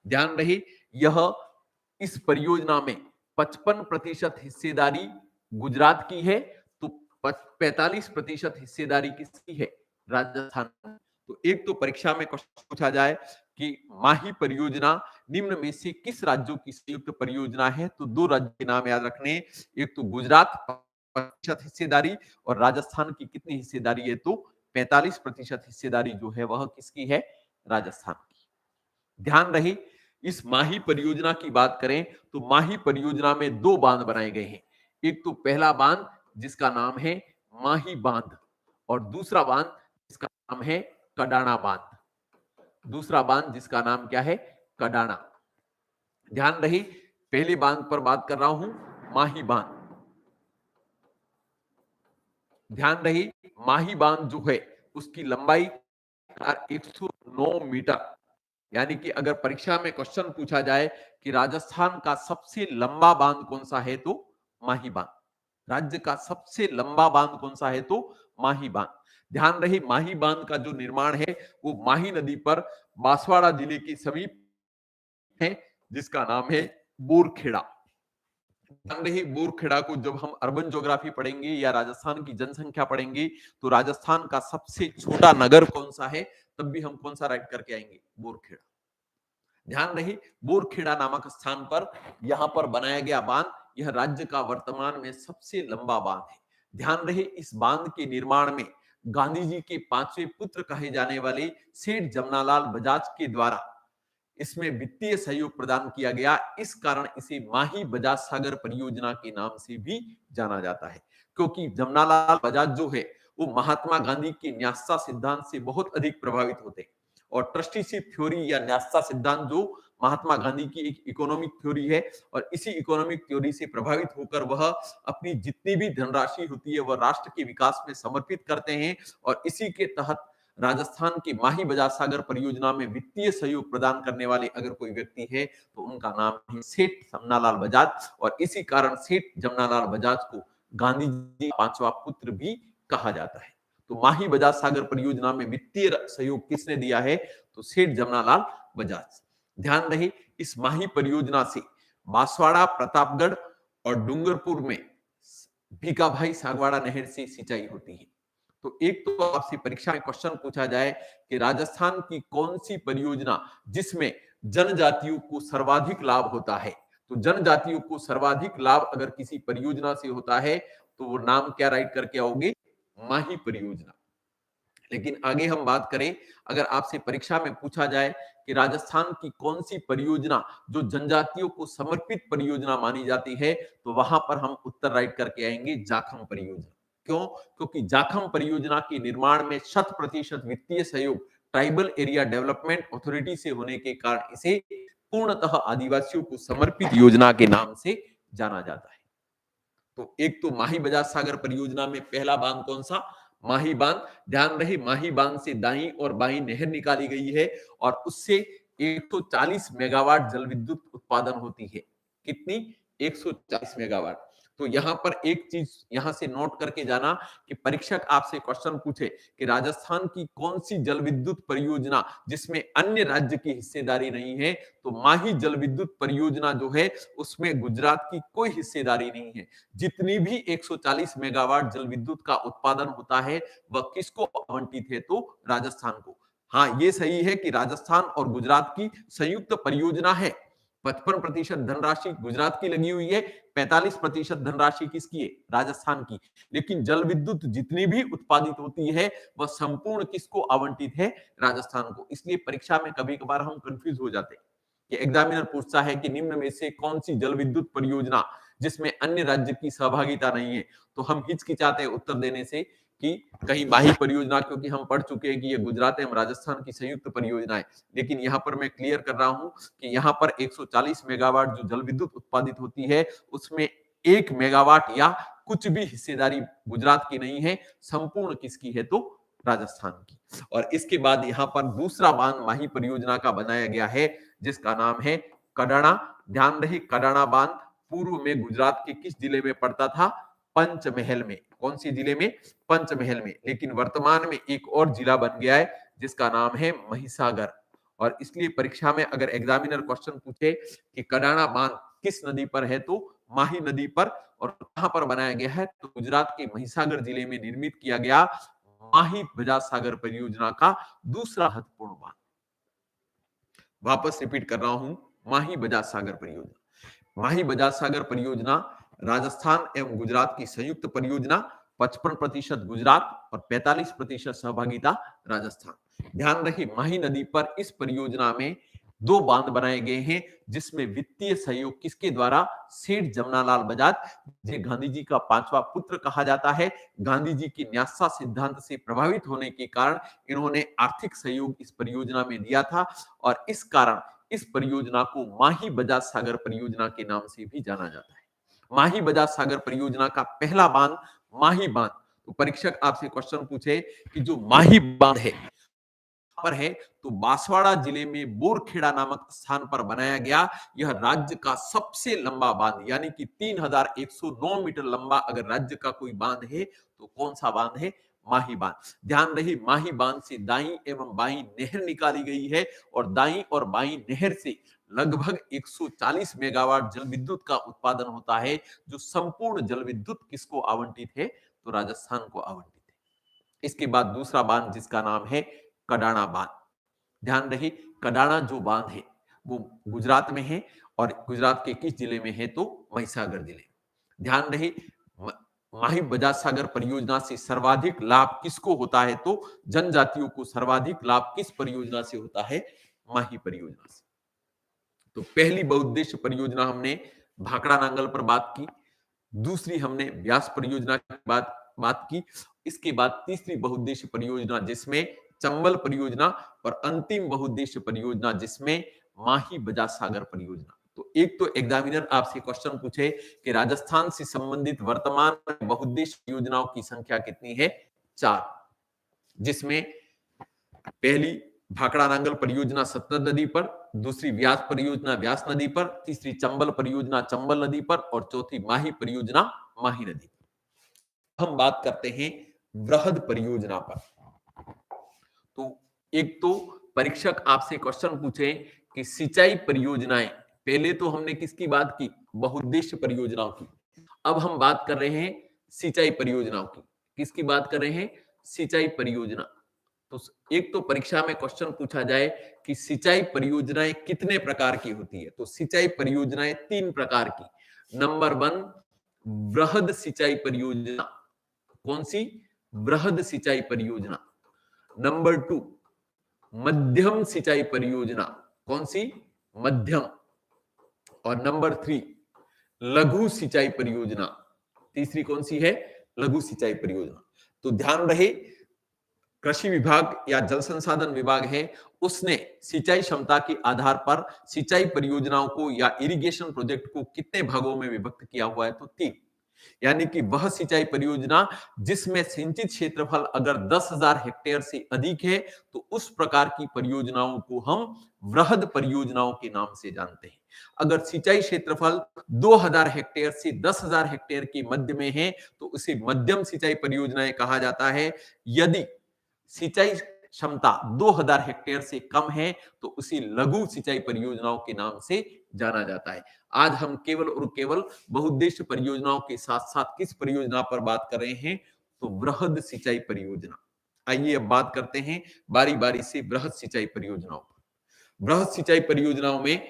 Speaker 1: ध्यान रहे यह इस परियोजना में 55% हिस्सेदारी गुजरात की है, तो 45% हिस्सेदारी किसकी है, राजस्थान। तो एक तो परीक्षा में क्वेश्चन पूछा जाए कि माही परियोजना निम्न में से किस राज्यों की संयुक्त परियोजना है, तो 2 राज्य के नाम याद रखने, एक तो गुजरात 50% हिस्सेदारी और राजस्थान की कितनी हिस्सेदारी है, तो 45% हिस्सेदारी जो है वह किसकी है, राजस्थान की। ध्यान रहे इस माही परियोजना की बात करें तो माही परियोजना में 2 बांध बनाए गए हैं। एक तो पहला बांध जिसका नाम है माही बांध और दूसरा बांध जिसका नाम है कडाना बांध। दूसरा बांध जिसका नाम क्या है, कडाना। ध्यान रहे पहले बांध पर बात कर रहा हूं, माही बांध। ध्यान रहे माही बांध जो है उसकी लंबाई 109 मीटर। यानी कि अगर परीक्षा में क्वेश्चन पूछा जाए कि राजस्थान का सबसे लंबा बांध कौन सा है, तो माही बांध। राज्य का सबसे लंबा बांध कौन सा है, तो माही बांध। ध्यान रहे माही बांध का जो निर्माण है वो माही नदी पर बांसवाड़ा जिले के समीप है जिसका नाम है बोरखेड़ा। ध्यान रहे बोरखेड़ा को जब हम अर्बन ज्योग्राफी पढ़ेंगे या राजस्थान की जनसंख्या पढ़ेंगे तो राजस्थान का सबसे छोटा नगर कौन सा है, तब भी हम कौन सा राइट करके आएंगे, बोरखेड़ा। ध्यान रहे बोरखेड़ा नामक स्थान पर यहां पर बनाया गया बांध यह राज्य का वर्तमान में सबसे लंबा बांध है। ध्यान रहे इस बांध के निर्माण में गांधी जी के 5वें पुत्र कहे जाने वाले सेठ जमनालाल बजाज के द्वारा इसमें वित्तीय सहयोग प्रदान किया गया। इस कारण इसे माही बजाज सागर परियोजना के नाम से भी जाना जाता है, क्योंकि जमनालाल बजाज जो है वो महात्मा गांधी के न्यास्ता सिद्धांत से बहुत अधिक प्रभावित होते हैं और ट्रस्टीशिप थ्योरी या न्यास्ता सिद्धांत जो महात्मा गांधी की एक इकोनॉमिक थ्योरी है और इसी इकोनॉमिक थ्योरी से प्रभावित होकर वह अपनी जितनी भी धनराशि होती है वह राष्ट्र के विकास में समर्पित करते हैं और इसी के तहत राजस्थान के माही बजाज सागर परियोजना में वित्तीय सहयोग प्रदान करने वाले अगर कोई व्यक्ति है तो उनका नाम है सेठ जमनालाल बजाज और इसी कारण सेठ जमनालाल बजाज को गांधी जी का 5वां पुत्र भी कहा जाता है। तो माही बजाज सागर परियोजना में वित्तीय सहयोग किसने दिया है, तो सेठ जमनालाल बजाज। ध्यान रहे इस माही परियोजना से बांसवाड़ा, प्रतापगढ़ और डूंगरपुर में भीखाभाई सागवाड़ा नहर से सिंचाई होती है। तो एक तो आपसे परीक्षा में क्वेश्चन पूछा जाए कि राजस्थान की कौन सी परियोजना जिसमें जनजातियों को सर्वाधिक लाभ होता है, तो जनजातियों को सर्वाधिक लाभ अगर किसी परियोजना से होता है तो वो नाम क्या राइट करके आओगे, माही परियोजना। लेकिन आगे हम बात करें, अगर आपसे परीक्षा में पूछा जाए कि राजस्थान की कौन सी परियोजना जो जनजातियों को समर्पित परियोजना मानी जाती है, तो वहां पर हम उत्तर राइट करके आएंगे जाखम परियोजना। क्यों? क्योंकि जाखम परियोजना के निर्माण में 100% वित्तीय सहयोग ट्राइबल एरिया डेवलपमेंट अथॉरिटी से होने के कारण इसे पूर्णतः आदिवासियों को समर्पित योजना के नाम से जाना जाता है। तो एक तो माही बजाज सागर परियोजना में पहला बांध कौन सा, माही बांध। ध्यान रहे माही बांध से दाई और बाई नहर निकाली गई है और उससे 140 मेगावाट जल विद्युत उत्पादन होती है। कितनी? 140 मेगावाट। तो यहां पर एक चीज यहां से नोट करके जाना कि परीक्षक आपसे क्वेश्चन पूछे कि राजस्थान की कौन सी जल विद्युत परियोजना जिसमें अन्य राज्य की हिस्सेदारी नहीं है, तो माही जल विद्युत परियोजना जो है उसमें गुजरात की कोई हिस्सेदारी नहीं है। जितनी भी 140 मेगावाट जल विद्युत का उत्पादन होता है वह किसको आवंटित है, तो राजस्थान को। हाँ, ये सही है कि राजस्थान और गुजरात की संयुक्त परियोजना है। 55% धनराशि गुजरात की लगी हुई है, 45% धनराशि किसकी है, राजस्थान की। लेकिन जल विद्युत जितनी भी उत्पादित होती है वह संपूर्ण किसको आवंटित है, राजस्थान को। इसलिए परीक्षा में कभी कभार हम कंफ्यूज हो जाते हैं कि एग्जामिनर पूछता है कि निम्न में से कौन सी जल विद्युत परियोजना जिसमें अन्य राज्य की सहभागिता नहीं है, तो हम हिचकिचाते हैं उत्तर देने से कि कहीं माही परियोजना, क्योंकि हम पढ़ चुके हैं कि ये गुजरात एवं राजस्थान की संयुक्त परियोजना है। लेकिन यहाँ पर मैं क्लियर कर रहा हूं कि यहाँ पर 140 मेगावाट जो जल विद्युत उत्पादित होती है उसमें 1 मेगावाट या कुछ भी हिस्सेदारी गुजरात की नहीं है, संपूर्ण किसकी है, तो राजस्थान की। और इसके बाद यहाँ पर दूसरा बांध माही परियोजना का बनाया गया है जिसका नाम है कडाणा। ध्यान रहे कडाणा बांध पूर्व में गुजरात के किस जिले में पड़ता था, पंचमहल में। कौन सी जिले में, पंचमहल में। लेकिन वर्तमान में एक और जिला बन गया है जिसका नाम है महिसागर। और इसलिए परीक्षा में अगर एग्जामिनर क्वेश्चन पूछे कि कडाणा बांध किस नदी पर है, तो माही नदी पर। और कहां पर बनाया गया है, तो गुजरात के महिसागर जिले में निर्मित किया गया माही बजाज सागर परियोजना का दूसरा महत्वपूर्ण बांध। वापस रिपीट कर रहा हूं, माही बजाज सागर परियोजना। माही बजाज सागर परियोजना राजस्थान एवं गुजरात की संयुक्त परियोजना, 55% गुजरात और 45% सहभागिता राजस्थान। ध्यान रहे माही नदी पर इस परियोजना में 2 बांध बनाए गए हैं जिसमें वित्तीय सहयोग किसके द्वारा, सेठ जमनालाल बजाज, जो गांधी जी का 5वां पुत्र कहा जाता है। गांधी जी के न्यासा सिद्धांत से प्रभावित होने के कारण इन्होंने आर्थिक सहयोग इस परियोजना में दिया था और इस कारण इस परियोजना को माही बजाज सागर परियोजना के नाम से भी जाना जाता है। माही बजाज सागर परियोजना का पहला बांध माही बांध। तो परीक्षक आपसे क्वेश्चन पूछे कि जो माही बांध है पर है, तो बांसवाड़ा जिले में बोरखेड़ा नामक स्थान पर बनाया गया यह राज्य का सबसे लंबा बांध, यानी कि 3109 मीटर लंबा अगर राज्य का कोई बांध है तो कौन सा बांध है, माही बांध। ध्यान रहे माही बांध से दाई एवं बाई नहर निकाली गई है और दाई और बाई नहर से लगभग 140 मेगावाट जल विद्युत का उत्पादन होता है, जो संपूर्ण जल विद्युत किसको आवंटित है, तो राजस्थान को आवंटित है। इसके बाद दूसरा बांध जिसका नाम है कडाणा बांध। ध्यान रहे कडाणा जो बांध है वो गुजरात में है और गुजरात के किस जिले में है, तो महिसागर जिले। ध्यान रहे माही बजाज सागर परियोजना से सर्वाधिक लाभ किसको होता है, तो जनजातियों को सर्वाधिक लाभ किस परियोजना से होता है, माही परियोजना से। तो पहली बहुउद्देश्य परियोजना हमने भाखड़ा नांगल पर बात की, दूसरी हमने व्यास परियोजना की बात की। इसके बाद तीसरी बहुउद्देश्य परियोजना जिसमें चंबल परियोजना और अंतिम बहुउद्देश्य परियोजना जिसमें माही बजाज सागर परियोजना। तो एक तो एग्जामिनर आपसे क्वेश्चन पूछे कि राजस्थान से संबंधित वर्तमान बहुउद्देश्य योजनाओं की संख्या कितनी है, 4, जिसमें पहली भाखड़ा नांगल परियोजना सतलज नदी पर, दूसरी व्यास परियोजना व्यास नदी पर, तीसरी चंबल परियोजना चंबल नदी पर और चौथी माही परियोजना माही नदी पर। हम बात करते हैं वृहद परियोजना पर। तो एक तो परीक्षक आपसे क्वेश्चन पूछे कि सिंचाई परियोजनाएं पहले तो हमने किसकी बात की, बहुउद्देश्य परियोजनाओं की। अब हम बात कर रहे हैं सिंचाई परियोजनाओं की। किसकी बात कर रहे हैं, सिंचाई परियोजना। तो एक तो परीक्षा में क्वेश्चन पूछा जाए कि सिंचाई परियोजनाएं कितने प्रकार की होती है, तो सिंचाई परियोजनाएं 3 प्रकार की। नंबर 1 बृहद सिंचाई परियोजना। कौन सी, बृहद सिंचाई परियोजना। नंबर 2 मध्यम सिंचाई परियोजना। कौन सी, मध्यम। और नंबर 3 लघु सिंचाई परियोजना। तीसरी कौन सी है, लघु सिंचाई परियोजना। तो ध्यान रहे, कृषि विभाग या जल संसाधन विभाग है, उसने सिंचाई क्षमता के आधार पर सिंचाई परियोजनाओं को या इरिगेशन प्रोजेक्ट को कितने भागों में विभक्त किया हुआ है, तो 3। यानी कि वह सिंचाई परियोजना जिसमें सिंचित क्षेत्रफल अगर 10,000 हेक्टेयर से अधिक है, तो उस प्रकार की परियोजनाओं को हम वृहद परियोजनाओं के नाम से जानते हैं। अगर सिंचाई क्षेत्रफल 2,000 हेक्टेयर से 10,000 हेक्टेयर के मध्य में है, तो उसे मध्यम सिंचाई परियोजनाएं कहा जाता है। यदि सिंचाई क्षमता 2000 हेक्टेयर से कम है, तो उसे लघु सिंचाई परियोजनाओं के नाम से जाना जाता है। आज हम केवल और केवल बहुउद्देश्य परियोजनाओं के साथ साथ किस परियोजना पर बात कर रहे हैं, तो बृहद सिंचाई परियोजना। आइए अब बात करते हैं बारी बारी से बृहद सिंचाई परियोजनाओं पर। बृहद सिंचाई परियोजनाओं में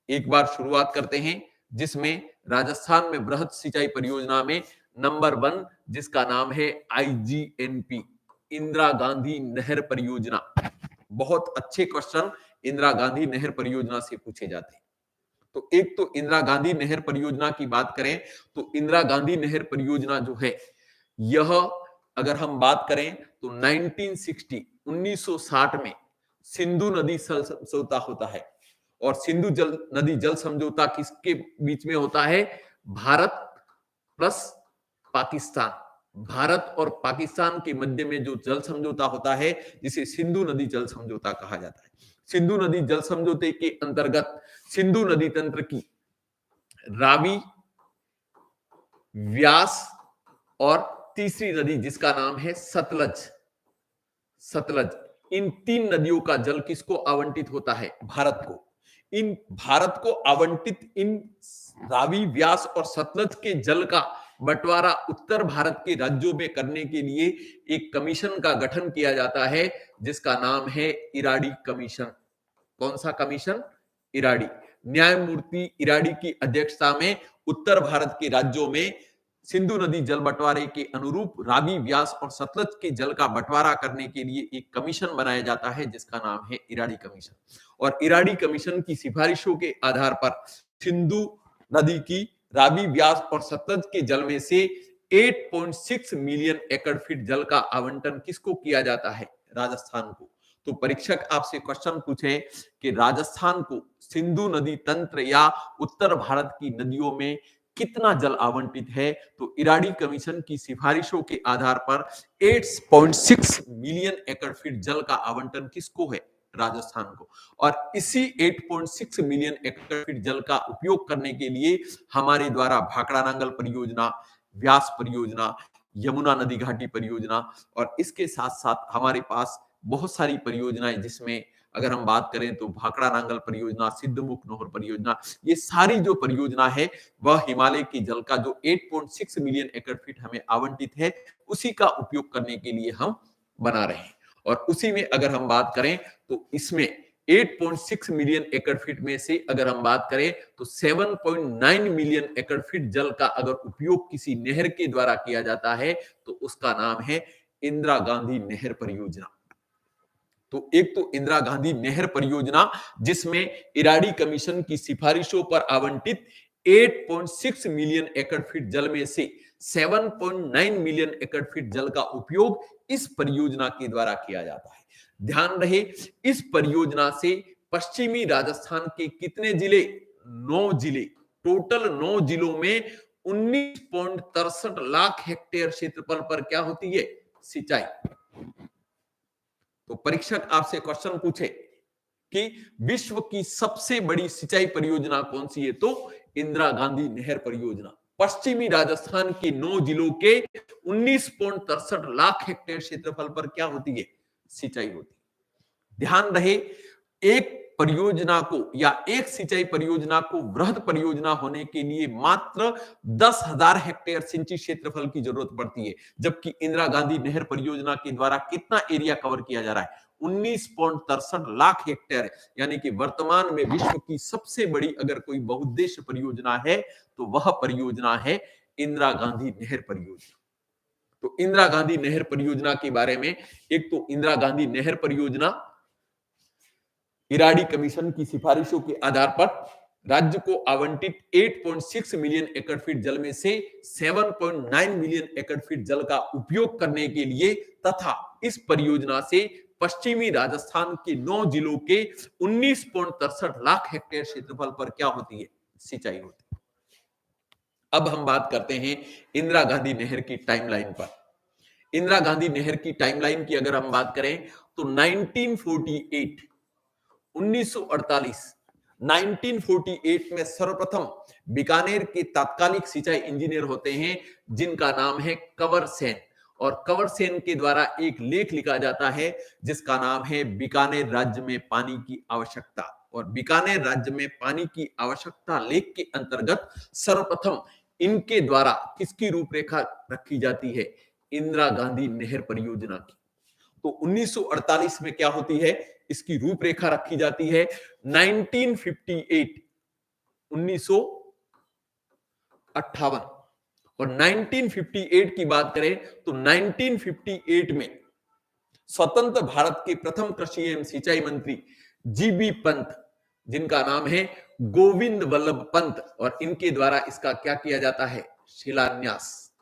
Speaker 1: एक बार शुरुआत करते हैं, जिसमें राजस्थान में बृहद सिंचाई परियोजना में नंबर 1 जिसका नाम है IGNP, इंदिरा गांधी नहर परियोजना। बहुत अच्छे क्वेश्चन इंदिरा गांधी नहर परियोजना से पूछे जाते हैं। तो एक तो इंदिरा गांधी नहर परियोजना की बात करें, तो इंदिरा गांधी नहर परियोजना जो है, यह अगर हम बात करें तो 1960 में सिंधु नदी जल समझौता होता है। और सिंधु नदी जल समझौता किसके बीच में होता है, भारत प्लस पाकिस्तान। भारत और पाकिस्तान के मध्य में जो जल समझौता होता है, जिसे सिंधु नदी जल समझौता कहा जाता है। सिंधु नदी जल समझौते के अंतर्गत सिंधु नदी तंत्र की रावी, व्यास और तीसरी नदी जिसका नाम है सतलज, इन 3 नदियों का जल किसको आवंटित होता है, भारत को। इन भारत को आवंटित इन रावी, व्यास और सतलज के जल का बंटवारा उत्तर भारत के राज्यों में करने के लिए एक कमीशन का गठन किया जाता है, जिसका नाम है इराडी कमीशन। कौन सा कमीशन, इराडी। न्यायमूर्ति इराडी की अध्यक्षता में उत्तर भारत के राज्यों में सिंधु नदी जल बंटवारे के अनुरूप रावी, व्यास और सतलज के जल का बंटवारा करने के लिए एक कमीशन बनाया जाता है, जिसका नाम है इराडी कमीशन। और इराडी कमीशन की सिफारिशों के आधार पर सिंधु नदी की रावी, व्यास और सतलज के जल में से 8.6 मिलियन एकड़ फीट जल का आवंटन किसको किया जाता है, राजस्थान को। तो परीक्षक आपसे क्वेश्चन पूछे कि राजस्थान को सिंधु नदी तंत्र या उत्तर भारत की नदियों में कितना जल आवंटित है, तो इराडी कमीशन की सिफारिशों के आधार पर 8.6 मिलियन एकड़ फीट जल का आवंटन किसको है, राजस्थान को। और इसी 8.6 मिलियन एकड़ फीट जल का उपयोग करने के लिए हमारे द्वारा भाखड़ा नांगल परियोजना, व्यास परियोजना, यमुना नदी घाटी परियोजना और इसके साथ साथ हमारे पास बहुत सारी परियोजनाएं, जिसमें अगर हम बात करें तो भाखड़ा नांगल परियोजना, सिद्धमुख नहर परियोजना, ये सारी जो परियोजना है वह हिमालय के जल का जो 8.6 मिलियन एकड़ फीट हमें आवंटित है, उसी का उपयोग करने के लिए हम बना रहे हैं। और उसी में अगर हम बात करें तो इसमें 8.6 मिलियन एकड़ फीट में से अगर हम बात करें तो 7.9 मिलियन एकड़ फीट जल का अगर उपयोग किसी नहर के द्वारा किया जाता है, तो उसका नाम है इंदिरा गांधी नहर परियोजना। तो एक तो इंदिरा गांधी नहर परियोजना, जिसमें इराडी कमीशन की सिफारिशों पर आवंटित 8.6 मिलियन एकड़ फीट जल में से 7.9 मिलियन एकड़ फीट जल का उपयोग इस परियोजना के द्वारा किया जाता है। ध्यान रहे, इस परियोजना से पश्चिमी राजस्थान के कितने जिले, 9 जिले, टोटल 9 जिलों में 19.63 लाख हेक्टेयर क्षेत्रफल पर क्या होती है, सिंचाई। तो परीक्षक आपसे क्वेश्चन पूछे कि विश्व की सबसे बड़ी सिंचाई परियोजना कौन सी है, तो इंदिरा गांधी नहर परियोजना। पश्चिमी राजस्थान के 9 जिलों के 19.63 लाख हेक्टेयर क्षेत्रफल पर क्या होती है, सिंचाई होती है। ध्यान रहे, एक परियोजना को या एक सिंचाई परियोजना को वृहद परियोजना होने के लिए मात्र 10,000 हेक्टेयर सिंचित क्षेत्रफल की जरूरत पड़ती है, जबकि इंदिरा गांधी नहर परियोजना के द्वारा कितना एरिया कवर किया जा रहा है? 19.63 लाख हेक्टेयर, यानी कि वर्तमान में विश्व की सबसे बड़ी अगर कोई बहुउद्देश्य परियोजना है तो वह परियोजना है इंदिरा गांधी नहर परियोजना। तो इंदिरा गांधी नहर परियोजना के बारे में, एक तो इंदिरा गांधी नहर परियोजना इराडी कमीशन की सिफारिशों के आधार पर राज्य को आवंटित 8.6 मिलियन एकड़ फीट जल में से 7.9 मिलियन एकड़ फीट जल का उपयोग करने के लिए तथा इस परियोजना से पश्चिमी राजस्थान के 9 जिलों के 19.63 लाख हेक्टेयर क्षेत्रफल पर क्या होती है? सिंचाई होती है। अब हम बात करते हैं इंदिरा गांधी नहर की टाइमलाइन पर। इंदिरा गांधी नहर की टाइमलाइन की अगर हम बात करें तो 1948 में सर्वप्रथम बीकानेर के तात्कालिक सिंचाई इंजीनियर होते हैं जिनका नाम है कंवर सेन, और कंवर सेन के द्वारा एक लेख लिखा जाता है जिसका नाम है बीकानेर राज्य में पानी की आवश्यकता। और बीकानेर राज्य में पानी की आवश्यकता लेख के अंतर्गत सर्वप्रथम इनके द्वारा किसकी रूपरेखा रखी जाती है? इंदिरा गांधी नहर परियोजना की। तो 1948 में क्या होती है? इसकी रूपरेखा रखी जाती है। 1958 और 1958 की बात करें तो 1958 में स्वतंत्र भारत के प्रथम कृषि एवं सिंचाई मंत्री जीबी पंत, जिनका नाम है गोविंद वल्लभ पंत, और इनके द्वारा इसका क्या किया जाता है? शिलान्यास।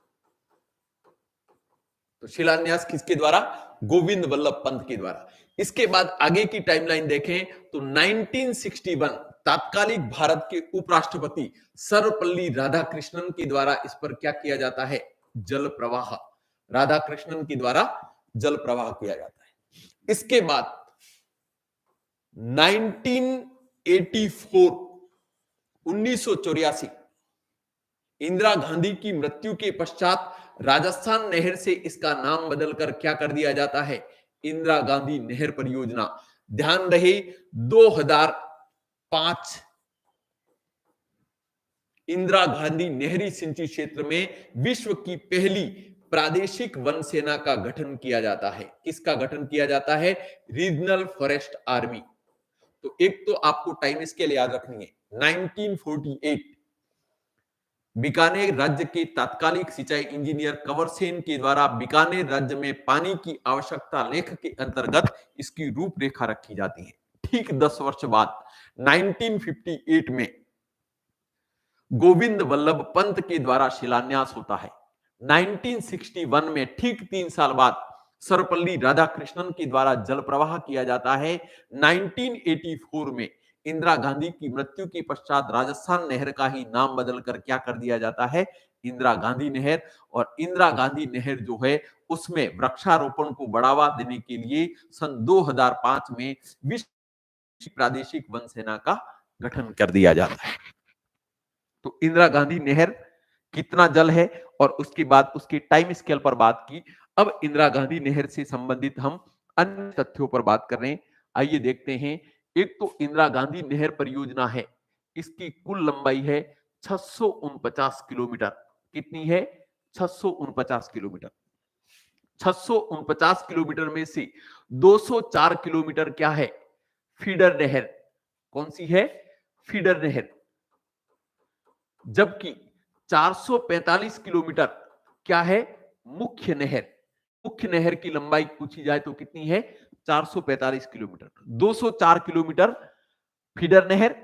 Speaker 1: तो शिलान्यास किसके द्वारा? गोविंद वल्लभ पंत के द्वारा। इसके बाद आगे की टाइमलाइन देखें तो 1961 तात्कालिक भारत के उपराष्ट्रपति सर्वपल्ली राधाकृष्णन के द्वारा इस पर क्या किया जाता है? जल प्रवाह। राधाकृष्णन के द्वारा जल प्रवाह किया जाता है। इसके बाद 1984 इंदिरा गांधी की मृत्यु के पश्चात राजस्थान नहर से इसका नाम बदलकर क्या कर दिया जाता है? इंदिरा गांधी नहर परियोजना। ध्यान रहे 2005 इंदिरा गांधी नहरी सिंचित क्षेत्र में विश्व की पहली प्रादेशिक वन सेना का गठन किया जाता है। किसका गठन किया जाता है? Regional forest army. तो एक तो आपको टाइम स्केल याद रखनी है। 1948 बीकानेर राज्य के तात्कालिक सिंचाई इंजीनियर कंवर सेन के द्वारा बीकानेर राज्य में पानी की आवश्यकता लेख के अंतर्गत इसकी रूपरेखा रखी जाती है। ठीक 10 वर्ष बाद 1958 में गोविंद वल्लभ पंत के द्वारा शिलान्यास होता है। 1961 में ठीक 3 साल बाद सर्वपल्ली राधाकृष्णन के द्वारा जल प्रवाह किया जाता है। 1984 में इंदिरा गांधी की मृत्यु के पश्चात राजस्थान नहर का ही नाम बदलकर क्या कर दिया जाता है? इंदिरा गांधी नहर। और इंदिरा गांधी नहर जो है उसमें वृक्षारोपण को बढ़ावा देने के लिए सन 2005 में विश्व प्रादेशिक वन सेना का गठन कर दिया जाता है। तो इंदिरा गांधी नहर कितना जल है और उसके बाद उसके टाइम स्केल पर बात की। अब इंदिरा गांधी नहर से संबंधित हम अन्य तथ्यों पर बात कर रहे हैं। आइए देखते हैं। एक तो इंदिरा गांधी नहर परियोजना है, इसकी कुल लंबाई है 649 किलोमीटर। कितनी है? 649 किलोमीटर। 649 किलोमीटर में से 204 किलोमीटर क्या है? फीडर नहर। कौन सी है? फीडर नहर। जबकि 445 किलोमीटर क्या है? मुख्य नहर। मुख्य नहर की लंबाई पूछी जाए तो कितनी है? 445 किलोमीटर। 204 किलोमीटर फीडर नहर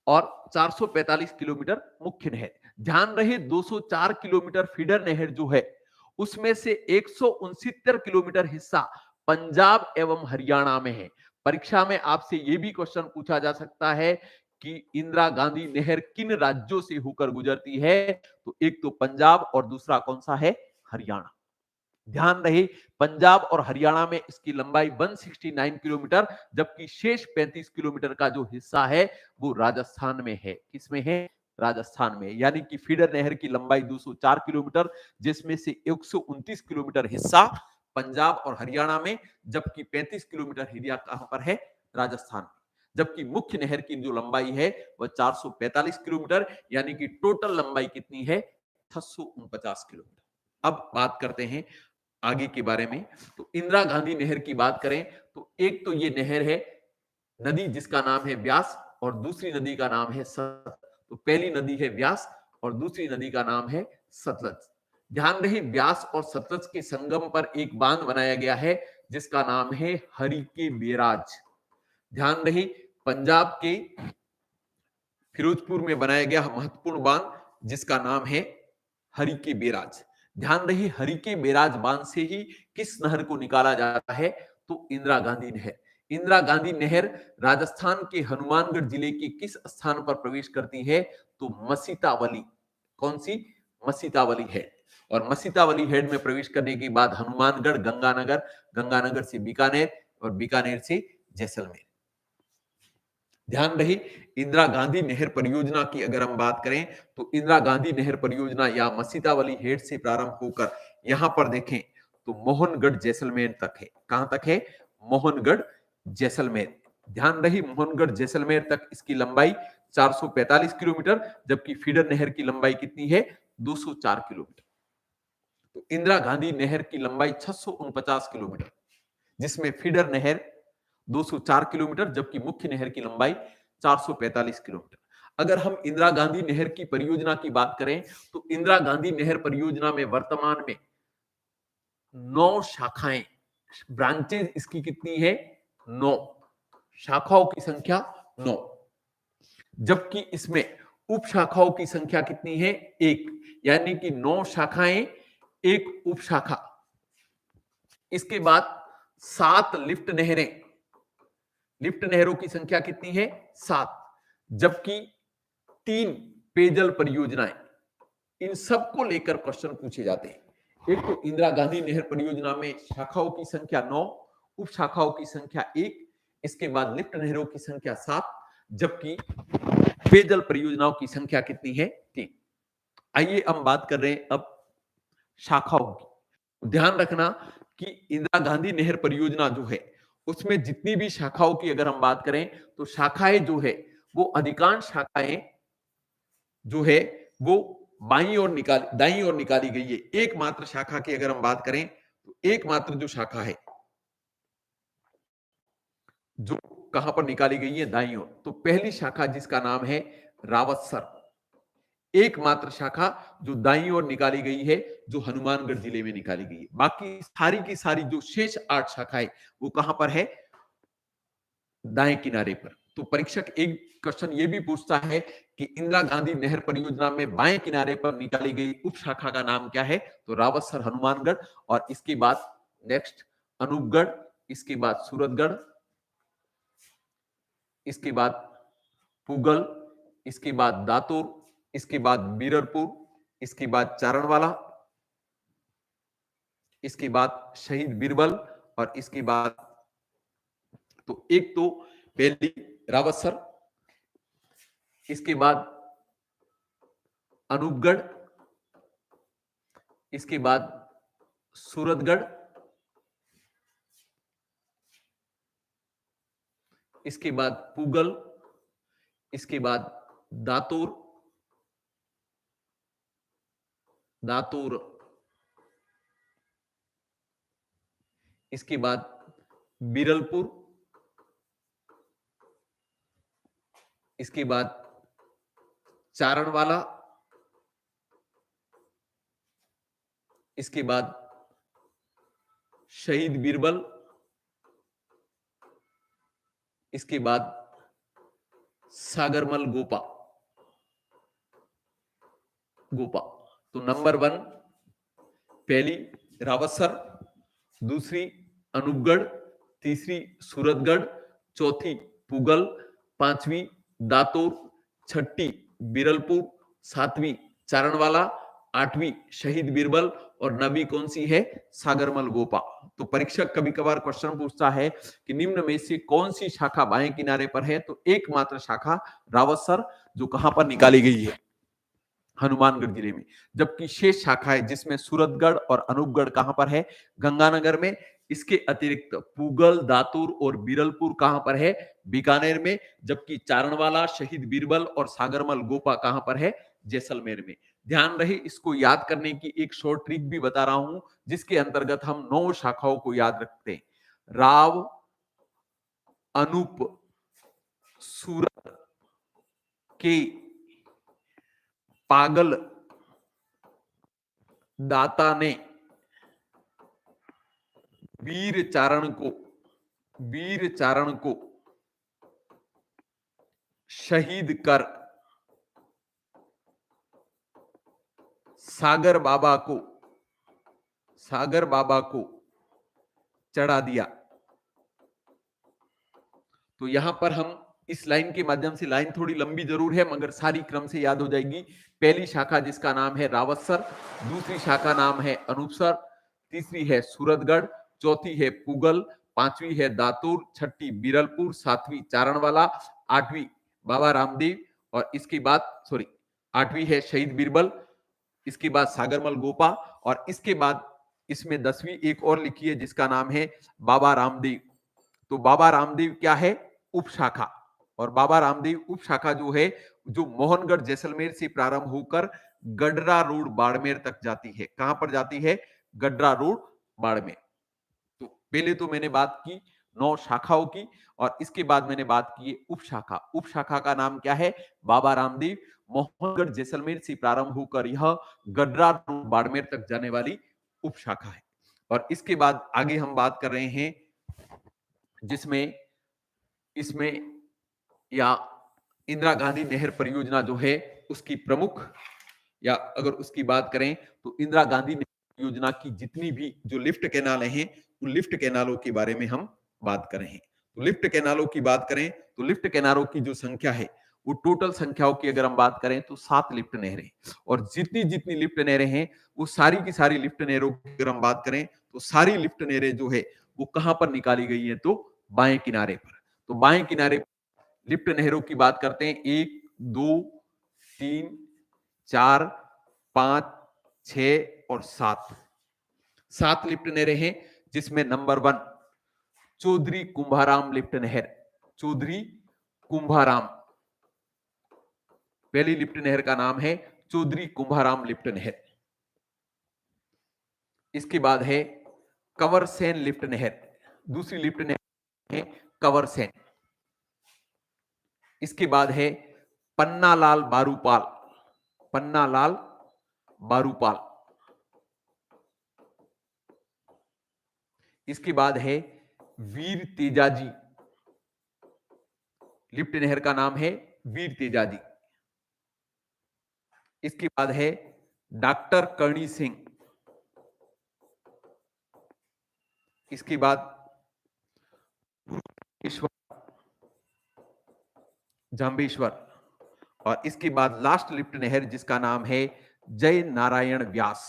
Speaker 1: और 445 किलोमीटर मुख्य नहर। ध्यान रहे 204 किलोमीटर फीडर नहर जो है उसमें से 169 किलोमीटर हिस्सा पंजाब एवं हरियाणा में है। परीक्षा में आपसे यह भी क्वेश्चन पूछा जा सकता है कि इंदिरा गांधी नहर किन राज्यों से होकर गुजरती है? तो एक तो पंजाब और दूसरा कौन सा है? हरियाणा। ध्यान रहे पंजाब और हरियाणा में इसकी लंबाई 169 किलोमीटर, जबकि शेष 35 किलोमीटर का जो हिस्सा है वो राजस्थान में है। किसमें है? राजस्थान में। यानी कि फीडर नहर की लंबाई 204 किलोमीटर, जिसमें से 129 किलोमीटर हिस्सा पंजाब और हरियाणा में, जबकि 35 किलोमीटर एरिया कहां पर है? राजस्थान में। जबकि मुख्य नहर की जो लंबाई है वह 445 किलोमीटर, यानी कि टोटल लंबाई कितनी है, 649 किलोमीटर। अब बात करते हैं आगे के बारे में। तो इंदिरा गांधी नहर की बात करें तो एक तो ये नहर है, नदी जिसका नाम है ब्यास और दूसरी नदी का नाम है सतलज। तो पहली नदी है ब्यास और दूसरी नदी का नाम है सतलज। ध्यान रहे ब्यास और सतलज के संगम पर एक बांध बनाया गया है जिसका नाम है हरिके बैराज। ध्यान रहे पंजाब के फिरोजपुर में बनाया गया महत्वपूर्ण बांध जिसका नाम है हरिके बैराज। ध्यान रहे हरिके बैराज बांध से ही किस नहर को निकाला जाता है, तो इंदिरा गांधी नहर। इंदिरा गांधी नहर राजस्थान के हनुमानगढ़ जिले के किस स्थान पर प्रवेश करती है, तो मसीतावली। कौन सी, मसीतावली हेड। और मसीतावली हेड में प्रवेश करने के बाद हनुमानगढ़, गंगानगर, गंगानगर से बीकानेर और बीकानेर से जैसलमेर। ध्यान रहे इंदिरा गांधी नहर परियोजना की अगर हम बात करें तो इंदिरा गांधी नहर परियोजना या मसीतावली हेड से प्रारंभ होकर यहां पर देखें तो मोहनगढ़ जैसलमेर तक है। कहां तक है, मोहनगढ़ जैसलमेर। ध्यान रहे मोहनगढ़ जैसलमेर तक इसकी लंबाई 445 किलोमीटर, जबकि फीडर नहर की लंबाई कितनी है, 204 किलोमीटर। तो इंदिरा गांधी नहर की लंबाई 649 किलोमीटर, जिसमें फीडर नहर 204 किलोमीटर, जबकि मुख्य नहर की लंबाई 445 किलोमीटर। अगर हम इंदिरा गांधी नहर की परियोजना की बात करें तो इंदिरा गांधी नहर परियोजना में वर्तमान में 9 शाखाएं, ब्रांचेज इसकी कितनी है, 9, शाखाओं की संख्या 9, जबकि इसमें उप शाखाओं की संख्या कितनी है, 1, यानी कि 9 शाखाएं, 1 उप शाखा। इसके बाद 7 लिफ्ट नहरें, लिफ्ट नहरों की संख्या कितनी है, 7, जबकि 3 पेयजल परियोजनाएं। इन सबको लेकर क्वेश्चन पूछे जाते हैं। एक तो इंदिरा गांधी नहर परियोजना में शाखाओं की संख्या 9, उप शाखाओं की संख्या 1, इसके बाद लिफ्ट नहरों की संख्या 7, जबकि पेयजल परियोजनाओं की संख्या कितनी है, 3। आइए हम बात कर रहे हैं अब शाखाओं की। ध्यान रखना कि इंदिरा गांधी नहर परियोजना जो है उसमें जितनी भी शाखाओं की अगर हम बात करें तो शाखाएं जो है वो अधिकांश शाखाएं जो है वो दाईं ओर निकाली गई है। एकमात्र शाखा की अगर हम बात करें तो एकमात्र जो शाखा है जो कहां पर निकाली गई है, दाईं ओर। तो पहली शाखा जिसका नाम है रावतसर, एकमात्र शाखा जो दाईं ओर निकाली गई है, जो हनुमानगढ़ जिले में निकाली गई है। बाकी सारी की सारी जो शेष 8 शाखाएं वो कहां पर है, दाएं किनारे पर। तो परीक्षक एक क्वेश्चन ये भी पूछता है कि इंदिरा गांधी नहर परियोजना में बाएं किनारे पर निकाली गई उप शाखा का नाम क्या है, तो रावतसर हनुमानगढ़, और इसके बाद नेक्स्ट अनूपगढ़, इसके बाद सूरतगढ़, इसके बाद पूगल, इसके बाद दातूर, इसके बाद बीररपुर, इसके बाद चारणवाला, इसके बाद शहीद बीरबल, और इसके बाद तो एक तो पहली रावतसर, इसके बाद अनूपगढ़, इसके बाद सूरतगढ़, इसके बाद पूगल, इसके बाद दातूर, इसके बाद बीरलपुर, इसके बाद चारणवाला, इसके बाद शहीद बीरबल, इसके बाद सागरमल गोपा। तो नंबर 1 पहली रावतसर, दूसरी अनूपगढ़, तीसरी सूरतगढ़, चौथी पूगल, पांचवी दातूर, छठी बीरलपुर, सातवीं चारणवाला, आठवीं शहीद बीरबल, और 9वीं कौन सी है, सागरमल गोपा। तो परीक्षक कभी कभार क्वेश्चन पूछता है कि निम्न में से कौन सी शाखा बाएं किनारे पर है, तो एकमात्र शाखा रावतसर जो कहां पर निकाली गई है, हनुमानगढ़ जिले में। जबकि शेष शाखाएं जिसमें सूरतगढ़ और अनूपगढ़ कहां पर है? गंगानगर में। इसके अतिरिक्त पूगल, दातुर और बीरलपुर कहां पर है? बीकानेर में। जबकि चारणवाला, शहीद बीरबल और सागरमल गोपा कहां पर है? जैसलमेर में। ध्यान रहे, इसको याद करने की एक शॉर्ट ट्रिक भी बता रहा हूं, जिसके अंतर्गत हम 9 शाखाओं को याद रखते हैं। राव, अनूप, सूरत के, पागल, दाता ने, वीर चारण को शहीद कर सागर बाबा को चढ़ा दिया। तो यहां पर हम इस लाइन के माध्यम से, लाइन थोड़ी लंबी जरूर है मगर सारी क्रम से याद हो जाएगी। पहली शाखा जिसका नाम है रावतसर, दूसरी शाखा नाम है अनूपसर, तीसरी है सूरतगढ़, चौथी है पूगल, पांचवी है दातुर, छठी बीरलपुर, सातवीं चारणवाला, आठवीं बाबा रामदेव और इसके बाद आठवीं है शहीद बीरबल, इसके बाद सागरमल गोपा और इसके बाद इसमें 10वीं एक और लिखी है जिसका नाम है बाबा रामदेव। तो बाबा रामदेव क्या है? उपशाखा। और बाबा रामदेव उपशाखा जो है, जो मोहनगढ़ जैसलमेर से प्रारंभ होकर गडरा रोड बाड़मेर तक जाती है। कहां पर जाती है? गडरा रोड बाड़मेर। तो पहले तो मैंने बात की 9 शाखाओं की और इसके बाद मैंने बात की उपशाखा। उपशाखा का नाम क्या है? बाबा रामदेव। मोहनगढ़ जैसलमेर से प्रारंभ होकर यह गडरा रोड बाड़मेर तक जाने वाली उपशाखा है। और इसके बाद आगे हम बात कर रहे हैं जिसमें इसमें या इंदिरा गांधी नहर परियोजना जो है उसकी प्रमुख, या अगर उसकी बात करें तो इंदिरा गांधी नहर परियोजना की जितनी भी जो लिफ्ट कैनाल हैं, उन लिफ्ट कैनालों के बारे में हम बात कर रहे हैं। तो लिफ्ट कैनालों की बात करें तो लिफ्ट कैनालों की जो संख्या है, वो टोटल संख्याओं की अगर हम बात करें तो 7 लिफ्ट नहरें, और जितनी जितनी लिफ्ट नहरें हैं वो सारी की सारी लिफ्ट नहरों की अगर हम बात करें तो सारी लिफ्ट नहरें जो है वो कहां पर निकाली गई है? तो बाएं किनारे पर। तो बाएं किनारे लिफ्ट नहरों की बात करते हैं। 1, 2, 3, 4, 5, 6 और 7 लिफ्ट नहरें हैं, जिसमें नंबर 1 चौधरी कुंभाराम लिफ्ट नहर। चौधरी कुंभाराम, पहली लिफ्ट नहर का नाम है चौधरी कुंभाराम लिफ्ट नहर। इसके बाद है कंवरसेन लिफ्ट नहर, दूसरी लिफ्ट नहर है कंवरसेन। इसके बाद है पन्नालाल बारूपाल, पन्नालाल बारूपाल। इसके बाद है वीर तेजाजी, लिफ्ट नहर का नाम है वीर तेजाजी। इसके बाद है डॉक्टर करणी सिंह। इसके बाद जांबेश्वर और इसके बाद लास्ट लिफ्ट नहर जिसका नाम है जय नारायण व्यास।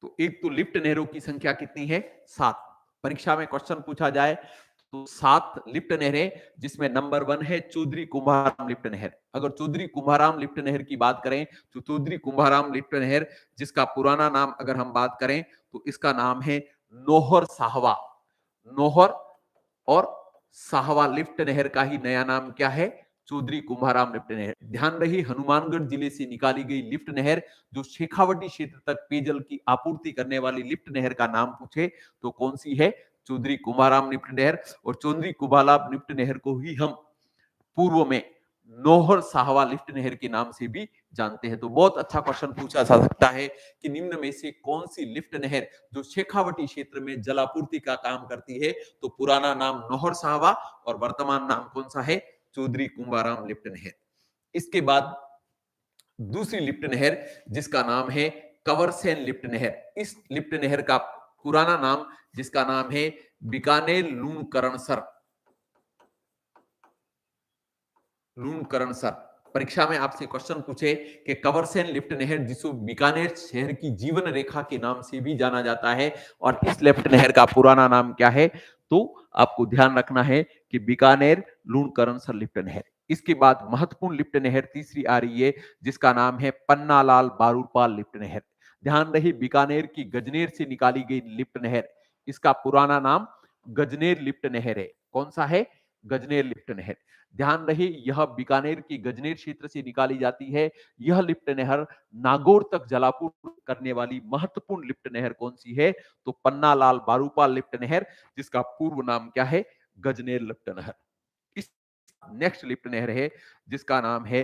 Speaker 1: तो एक तो लिफ्ट नहरों की संख्या कितनी है? 7। परीक्षा में क्वेश्चन पूछा जाए तो 7 लिफ्ट नहरें, जिसमें नंबर 1 है चौधरी कुंभाराम लिफ्ट नहर। अगर चौधरी कुंभाराम लिफ्ट नहर की बात करें तो चौधरी कुंभाराम लिफ्ट नहर, जिसका पुराना नाम अगर हम बात करें तो इसका नाम है नौहर साहवा। नौहर और साहवा लिफ्ट नहर का ही नया नाम क्या है? चौधरी कुंभाराम लिफ्ट नहर। ध्यान रही, हनुमानगढ़ जिले से निकाली गई लिफ्ट नहर, जो शेखावटी क्षेत्र तक पेयजल की आपूर्ति करने वाली लिफ्ट नहर का नाम पूछे तो कौन सी है? चौधरी कुंभाराम लिफ्ट नहर। और चौधरी कुंभाराम लिफ्ट नहर को ही हम पूर्व में नौहर साहवा लिफ्ट नहर के नाम से भी जानते हैं। तो बहुत अच्छा क्वेश्चन पूछा जा सकता है कि निम्न में से कौन सी लिफ्ट नहर जो शेखावटी क्षेत्र में जलापूर्ति का काम करती है? तो पुराना नाम नौहर साहवा और वर्तमान नाम कौन सा है? चौधरी कुंभाराम लिफ्ट नहर। इसके बाद दूसरी लिफ्ट नहर जिसका नाम है कंवरसेन लिफ्ट नहर। इस लिफ्ट नहर का पुराना नाम जिसका नाम है बीकानेर लूणकरणसर। लूणकरणसर। परीक्षा में आपसे क्वेश्चन पूछे कि कंवरसेन लिफ्ट नहर, जिसको बीकानेर शहर की जीवन रेखा के नाम से भी जाना जाता है, और इस लिफ्ट नहर का पुराना नाम क्या है? तो आपको ध्यान रखना है कि बीकानेर लूणकरणसर लिफ्ट नहर। इसके बाद महत्वपूर्ण लिफ्ट नहर तीसरी आ रही है, जिसका नाम है पन्नालाल बारूपाल लिफ्ट नहर। ध्यान रहे, बीकानेर की गजनेर से निकाली गई लिफ्ट नहर, इसका पुराना नाम गजनेर लिफ्ट नहर है। कौन सा है? गजनेर लिफ्ट नहर। ध्यान रहे, यह बीकानेर की गजनेर क्षेत्र से निकाली जाती है। यह लिफ्ट नहर नागौर तक जलापूर्ति करने वाली महत्वपूर्ण लिफ्ट नहर कौन सी है? तो पन्नालाल बारूपाल लिफ्ट नहर, जिसका पूर्व नाम क्या है? गजनेर लिफ्ट नहर। इस नेक्स्ट लिफ्ट नहर है, जिसका नाम है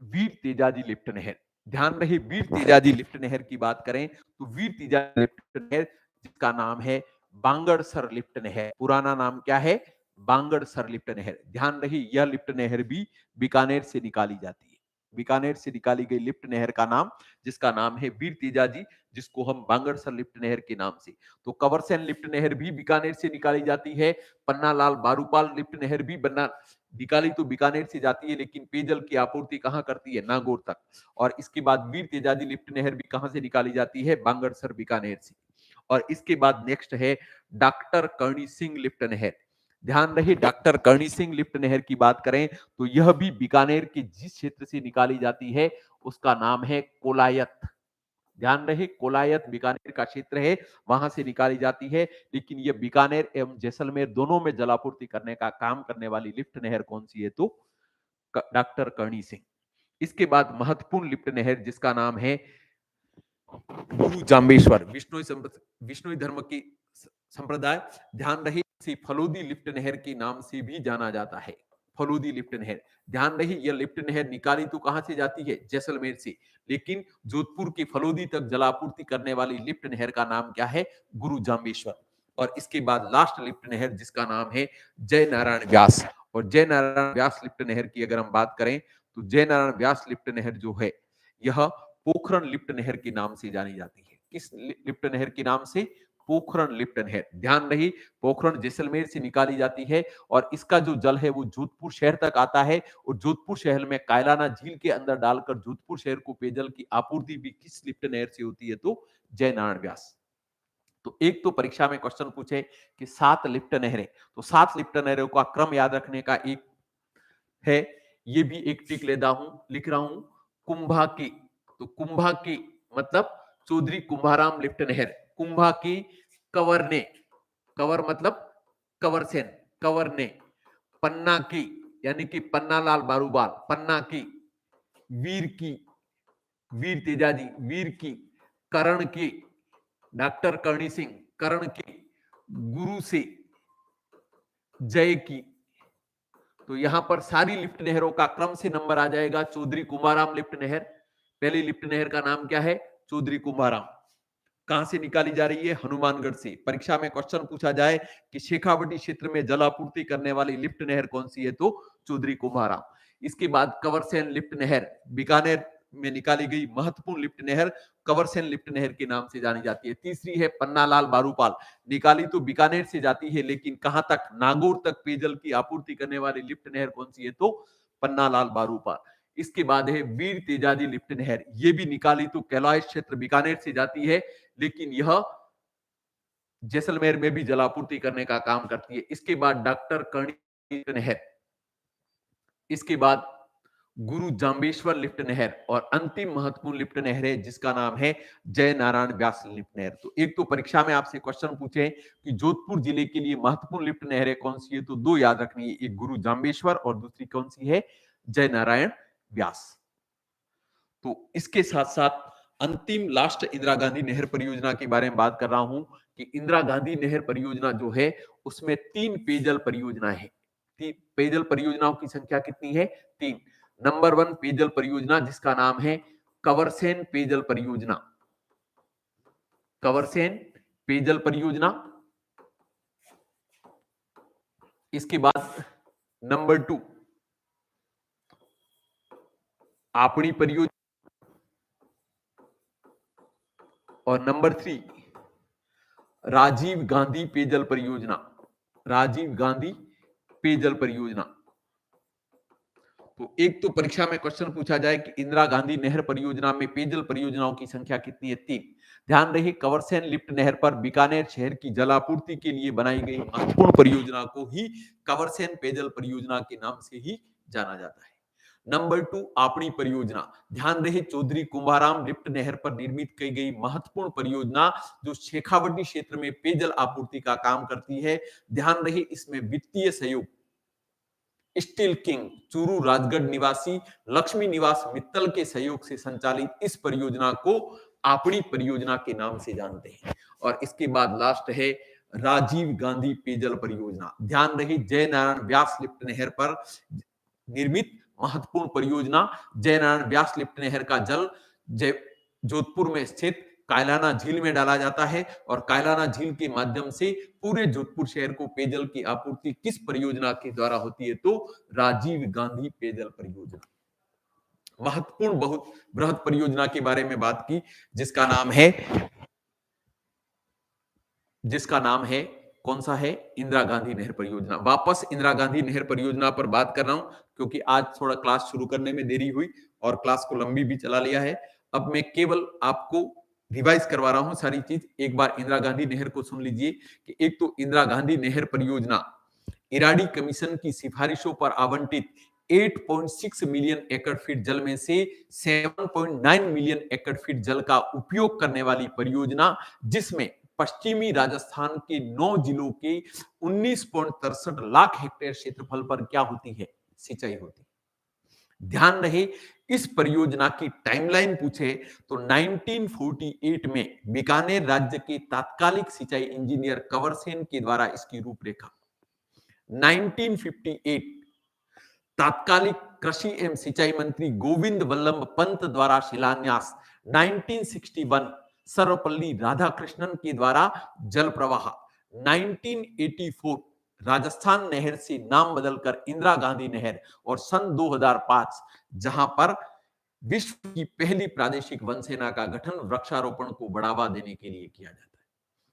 Speaker 1: वीर तेजाजी लिफ्ट नहर। ध्यान रहे, वीर तेजाजी लिफ्ट नहर की बात करें तो वीर तेजाजी लिफ्ट नहर, जिसका नाम है बांगड़सर लिफ्ट नहर। पुराना नाम क्या है? बांगड़सर लिफ्ट नहर। ध्यान रहे, यह लिफ्ट नहर भी बीकानेर से निकाली जाती है। बीकानेर से निकाली गई लिफ्ट नहर का नाम, जिसका नाम है वीर तेजाजी, जिसको हम बांगड़सर लिफ्ट नहर के नाम से। तो कंवरसेन लिफ्ट नहर भी बीकानेर से निकाली जाती है। पन्नालाल बारूपाल लिफ्ट नहर भी निकाली तो बीकानेर से जाती है, लेकिन पेयजल की आपूर्ति कहां करती है? नागौर तक। और इसके बाद वीर तेजाजी लिफ्ट नहर भी कहां से निकाली जाती है? बांगड़सर बीकानेर से। और इसके बाद नेक्स्ट है डॉक्टर करणी सिंह लिफ्ट नहर। ध्यान रहे, डॉक्टर करणी सिंह लिफ्ट नहर की बात करें तो यह भी बीकानेर के जिस क्षेत्र से निकाली जाती है, उसका नाम है कोलायत। ध्यान रहे, कोलायत बीकानेर का क्षेत्र है, वहां से निकाली जाती है। लेकिन यह बीकानेर एवं जैसलमेर दोनों में जलापूर्ति करने का काम करने वाली लिफ्ट नहर कौन सी है? तो डॉक्टर करणी सिंह। इसके बाद महत्वपूर्ण लिफ्ट नहर, जिसका नाम है गुरु जाम्बेश्वर, विष्णु धर्म की संप्रदाय। ध्यान रहे, इसे फलोदी लिफ्ट नहर के नाम से भी जाना जाता है। फलोदी लिफ्ट नहर। ध्यान रहे, यह लिफ्ट नहर निकाली तो कहां से जाती है? जैसलमेर से। लेकिन जोधपुर के फलोदी तक जलापूर्ति करने वाली लिफ्ट नहर का नाम क्या है? गुरु जाम्बेश्वर। और इसके बाद लास्ट लिफ्ट नहर, जिसका नाम है जय नारायण व्यास। और जय नारायण व्यास लिफ्ट नहर की अगर हम बात करें तो जय नारायण व्यास लिफ्ट नहर जो है, यह पोखरण लिफ्ट नहर के नाम से जानी जाती है। किस लिफ्ट नहर के नाम से? पोखरण लिफ्ट नहर। ध्यान रही, पोखरण जैसलमेर से निकाली जाती है और इसका जो जल है वो जोधपुर शहर तक आता है। और जोधपुर शहर में कायलाना झील के अंदर डालकर जोधपुर शहर को पेयजल की आपूर्ति भी किस लिफ्ट नहर से होती है? तो जय नारायण व्यास। तो एक तो परीक्षा में क्वेश्चन पूछे कि 7 लिफ्ट नहरें, तो 7 लिफ्ट नहरों का क्रम याद रखने का एक है, ये भी एक टिक लेता हूं, लिख रहा हूं कुंभा की। तो कुंभा की मतलब चौधरी कुंभाराम लिफ्ट नहर। कुंभा की, कंवर ने, कंवर मतलब कंवर सेन, कंवर ने। पन्ना की यानी कि पन्नालाल बारूपाल, पन्ना की। वीर की, वीर तेजाजी, वीर की। करण की, डॉक्टर करणी सिंह, करण की। गुरु से, जय की। तो यहां पर सारी लिफ्ट नहरों का क्रम से नंबर आ जाएगा। चौधरी कुंभाराम लिफ्ट नहर, पहली लिफ्ट नहर का नाम क्या है? चौधरी कुंभाराम। कहां से निकाली जा रही है? हनुमानगढ़ से। परीक्षा में क्वेश्चन पूछा जाए कि शेखावटी क्षेत्र में जलापूर्ति करने वाली लिफ्ट नहर कौन सी है? तो चौधरी कुंभाराम। इसके बाद कंवरसेन लिफ्ट नहर, बीकानेर में निकाली गई महत्वपूर्ण लिफ्ट नहर कंवरसेन लिफ्ट नहर के नाम से जानी जाती है। तीसरी है पन्नालाल बारूपाल, निकाली तो बीकानेर से जाती है, लेकिन कहां तक? नागौर तक पेयजल की आपूर्ति करने वाली लिफ्ट नहर कौन सी है? तो पन्नालाल बारूपाल। इसके बाद है वीर तेजाजी लिफ्ट नहर, ये भी निकाली तो कैलाश क्षेत्र बीकानेर से जाती है, लेकिन यह जैसलमेर में भी जलापूर्ति करने का काम करती है। इसके बाद डॉक्टर करणी नहर, इसके बाद गुरु जाम्बेश्वर लिफ्ट नहर और अंतिम महत्वपूर्ण लिफ्ट नहर है, जिसका नाम है जय नारायण व्यास लिफ्ट नहर। तो एक तो परीक्षा में आपसे क्वेश्चन पूछे कि जोधपुर जिले के लिए महत्वपूर्ण लिफ्ट नहरें कौन सी है, तो 2 याद रखनी है, एक गुरु जाम्बेश्वर और दूसरी कौन सी है? जय नारायण व्यास। तो इसके साथ साथ अंतिम लास्ट इंदिरा गांधी नहर परियोजना के बारे में बात कर रहा हूं कि इंदिरा गांधी नहर परियोजना जो है, उसमें 3 पेयजल परियोजना है। पेयजल परियोजनाओं की संख्या कितनी है? 3। नंबर 1 पेयजल परियोजना, जिसका नाम है कंवरसेन पेयजल परियोजना। कंवरसेन पेयजल परियोजना। इसके बाद नंबर 2 आपणी परियोजना और नंबर 3 राजीव गांधी पेयजल परियोजना। राजीव गांधी पेयजल परियोजना। तो एक तो परीक्षा में क्वेश्चन पूछा जाए कि इंदिरा गांधी नहर परियोजना में पेयजल परियोजनाओं की संख्या कितनी है? 3। ध्यान रहे, कंवरसेन लिफ्ट नहर पर बीकानेर शहर की जलापूर्ति के लिए बनाई गई महत्वपूर्ण परियोजना को ही कंवरसेन पेयजल परियोजना के नाम से ही जाना जाता है। नंबर 2, आपणी परियोजना। ध्यान रहे चौधरी कुंभाराम लिफ्ट नहर पर निर्मित की गई महत्वपूर्ण परियोजना जो शेखावटी क्षेत्र में पेयजल आपूर्ति का काम करती है। ध्यान रहे इसमें वित्तीय सहयोग स्टील किंग चूरू राजगढ़ निवासी लक्ष्मी निवास मित्तल के सहयोग से संचालित इस परियोजना को आपणी परियोजना के नाम से जानते हैं। और इसके बाद लास्ट है राजीव गांधी पेयजल परियोजना। ध्यान रहे जय नारायण व्यास लिफ्ट नहर पर निर्मित महत्वपूर्ण परियोजना। जय नारायण व्यास लिफ्ट नहर का जल जोधपुर में स्थित कायलाना झील में डाला जाता है और कायलाना झील के माध्यम से पूरे जोधपुर शहर को पेयजल की आपूर्ति किस परियोजना के द्वारा होती है? तो राजीव गांधी पेयजल परियोजना। महत्वपूर्ण बहुत बृहद परियोजना के बारे में बात की जिसका नाम है कौन सा है? इंदिरा गांधी नहर परियोजना। वापस इंदिरा गांधी नहर परियोजना पर बात कर रहा हूं क्योंकि आज थोड़ा क्लास शुरू करने में देरी हुई और क्लास को लंबी भी चला लिया है। अब मैं केवल आपको रिवाइज करवा रहा हूं सारी चीज। एक बार इंदिरा गांधी नहर को सुन लीजिए कि एक तो इंदिरा गांधी नहर परियोजना इराडी कमीशन की सिफारिशों पर आवंटित 8.6 मिलियन एकड़ फीट जल में से 7.9 मिलियन एकड़ फीट जल का उपयोग करने वाली परियोजना, जिसमें पश्चिमी राजस्थान के 9 जिलों के 19.63 लाख हेक्टेयर क्षेत्रफल पर क्या होती है? सिंचाई होती है। ध्यान रहे इस परियोजना की टाइमलाइन पूछे तो 1948 में बीकानेर राज्य के तात्कालिक सिंचाई इंजीनियर कंवर सेन के द्वारा इसकी रूपरेखा, 1958 तात्कालिक कृषि एवं सिंचाई मंत्री गोविंद वल्लभ पंत द्वारा शिलान्यास, 1961 सर्वपल्ली राधाकृष्णन के द्वारा जल प्रवाह, 1984 राजस्थान नहर से नाम बदलकर इंदिरा गांधी नहर और सन 2005 जहां पर विश्व की पहली प्रादेशिक वन सेना का गठन वृक्षारोपण को बढ़ावा देने के लिए किया जाता है।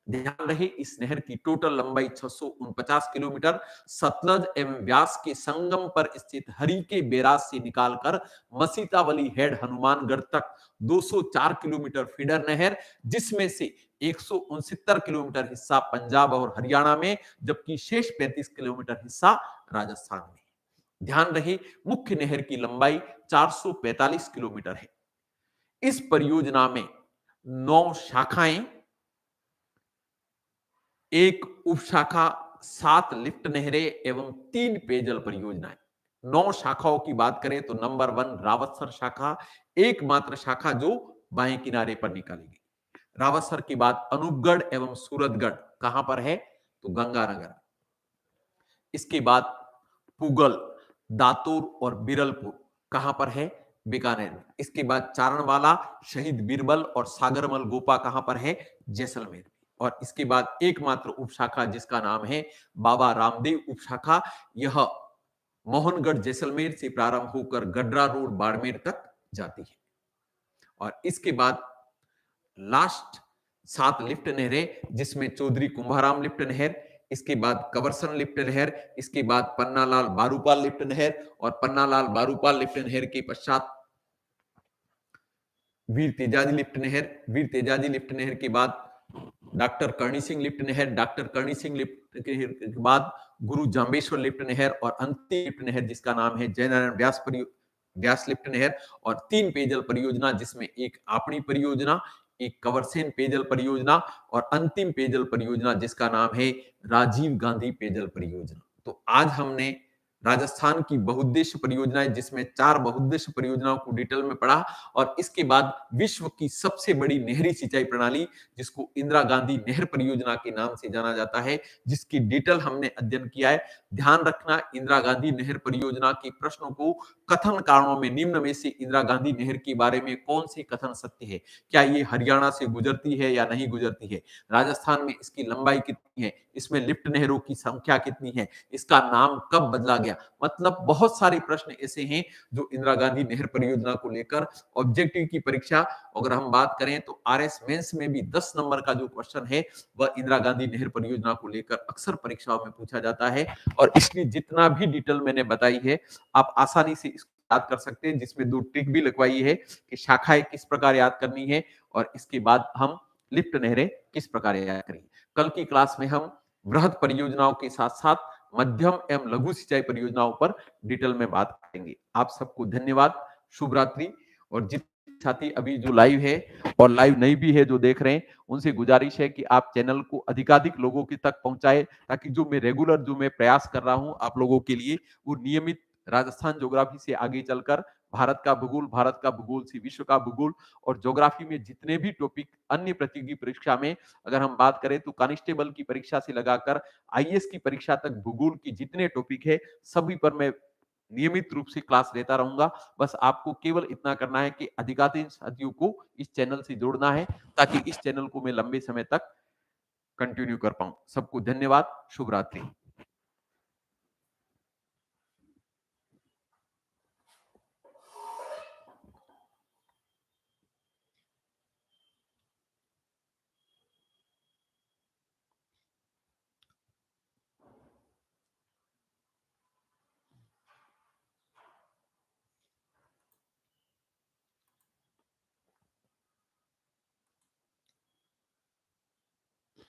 Speaker 1: ध्यान रहे इस नहर की टोटल लंबाई 649 किलोमीटर सतलज एवं व्यास के संगम पर स्थित हरी के बैराज से निकालकर मसीतावली हेड हनुमानगढ़ तक 204 किलोमीटर फीडर नहर, जिसमें से 169 किलोमीटर हिस्सा पंजाब और हरियाणा में जबकि शेष 35 किलोमीटर हिस्सा राजस्थान में। ध्यान रहे मुख्य नहर की लंबाई 445 किलोमीटर है। इस परियोजना में 9 शाखाएं, एक उपशाखा, 7 लिफ्ट नहरें एवं 3 पेयजल परियोजनाएं। 9 शाखाओं की बात करें तो नंबर 1 रावतसर शाखा, एकमात्र शाखा जो बाएं किनारे पर निकाली गई। रावतसर के बाद अनूपगढ़ एवं सूरतगढ़ कहां पर है? तो गंगानगर। इसके बाद पुगल, दातूर और बिरलपुर कहां पर है? बीकानेर में। इसके बाद चारणवाला, शहीद बीरबल और सागरमल गोपा कहां पर है? जैसलमेर। और इसके बाद एकमात्र उपशाखा जिसका नाम है बाबा रामदेव उपशाखा, यह मोहनगढ़ जैसलमेर से प्रारंभ होकर गड्रा रोड बाड़मेर तक जाती है। और इसके बाद लास्ट 7 लिफ्ट नहरें जिसमें चौधरी कुंभाराम लिफ्ट नहर, इसके बाद कवरसन लिफ्ट नहर, इसके बाद पन्नालाल बारूपाल लिफ्ट नहर और पन्नालाल बारूपाल लिफ्ट नहर के पश्चात वीर तेजाजी लिफ्ट नहर, वीर तेजाजी लिफ्ट नहर के बाद डॉक्टर करणी सिंह लिफ्ट नहर, डॉक्टर करणी सिंह लिफ्ट के बाद गुरु जांबेश्वर लिफ्ट नहर और अंतिम लिफ्ट नहर जिसका नाम है जयनारायण व्यास लिफ्ट नहर। और 3 पेयजल परियोजना जिसमें एक आपणी परियोजना, एक कंवरसेन पेयजल परियोजना और अंतिम पेयजल परियोजना जिसका नाम है राजीव गांधी पेयजल परियोजना। तो आज हमने राजस्थान की बहुउद्देश्य परियोजनाएं जिसमें 4 बहुउद्देश्य परियोजनाओं को डिटेल में पढ़ा और इसके बाद विश्व की सबसे बड़ी नहरी सिंचाई प्रणाली जिसको इंदिरा गांधी नहर परियोजना के नाम से जाना जाता है, जिसकी डिटेल हमने अध्ययन किया है। ध्यान रखना इंदिरा गांधी नहर परियोजना के प्रश्नों को कथन कारणों में निम्न में से इंदिरा गांधी नहर के बारे में कौन से कथन सत्य है? क्या ये हरियाणा से गुजरती है या नहीं गुजरती है? राजस्थान में इसकी लंबाई कितनी है? इसमें लिफ्ट नहरों की संख्या कितनी है? इसका नाम कब बदला गया? मतलब बहुत सारे प्रश्न ऐसे हैं जो इंदिरा गांधी नहर परियोजना को लेकर ऑब्जेक्टिव की परीक्षा, अगर हम बात करें तो आरएस मेंस में भी 10 नंबर का जो क्वेश्चन है वह इंदिरा गांधी नहर परियोजना को लेकर अक्सर परीक्षाओं में पूछा जाता है। और इसलिए जितना भी डिटेल मैंने बताई है आप आसानी से इसको याद कर सकते हैं, जिसमें 2 ट्रिक भी लिखवाई है कि शाखाएं किस प्रकार याद करनी है और इसके बाद हम लिफ्ट नहरें किस प्रकार याद करेंगे। कल की क्लास में हम बृहद परियोजनाओं के साथ साथ मध्यम एवं लघु सिंचाई परियोजनाओं पर डिटेल में बात करेंगे। करेंगे। आप सबको धन्यवाद, शुभ रात्रि। और जितने साथी अभी जो लाइव है और लाइव नहीं भी है जो देख रहे हैं, उनसे गुजारिश है कि आप चैनल को अधिकाधिक लोगों के तक पहुंचाएं, ताकि जो मैं रेगुलर जो मैं प्रयास कर रहा हूं आप लोगों के लिए, वो नियमित राजस्थान ज्योग्राफी से आगे चलकर भारत का भूगोल से विश्व का भूगोल और ज्योग्राफी में जितने भी टॉपिक अन्य प्रतियोगी परीक्षा में, अगर हम बात करें तो कांस्टेबल की परीक्षा से लगाकर आईएएस की परीक्षा तक भूगोल की जितने टॉपिक है सभी पर मैं नियमित रूप से क्लास लेता रहूंगा। बस आपको केवल इतना करना है कि अधिकांश साथियों को इस चैनल से जोड़ना है, ताकि इस चैनल को मैं लंबे समय तक कंटिन्यू कर पाऊं। सबको धन्यवाद, शुभ रात्रि।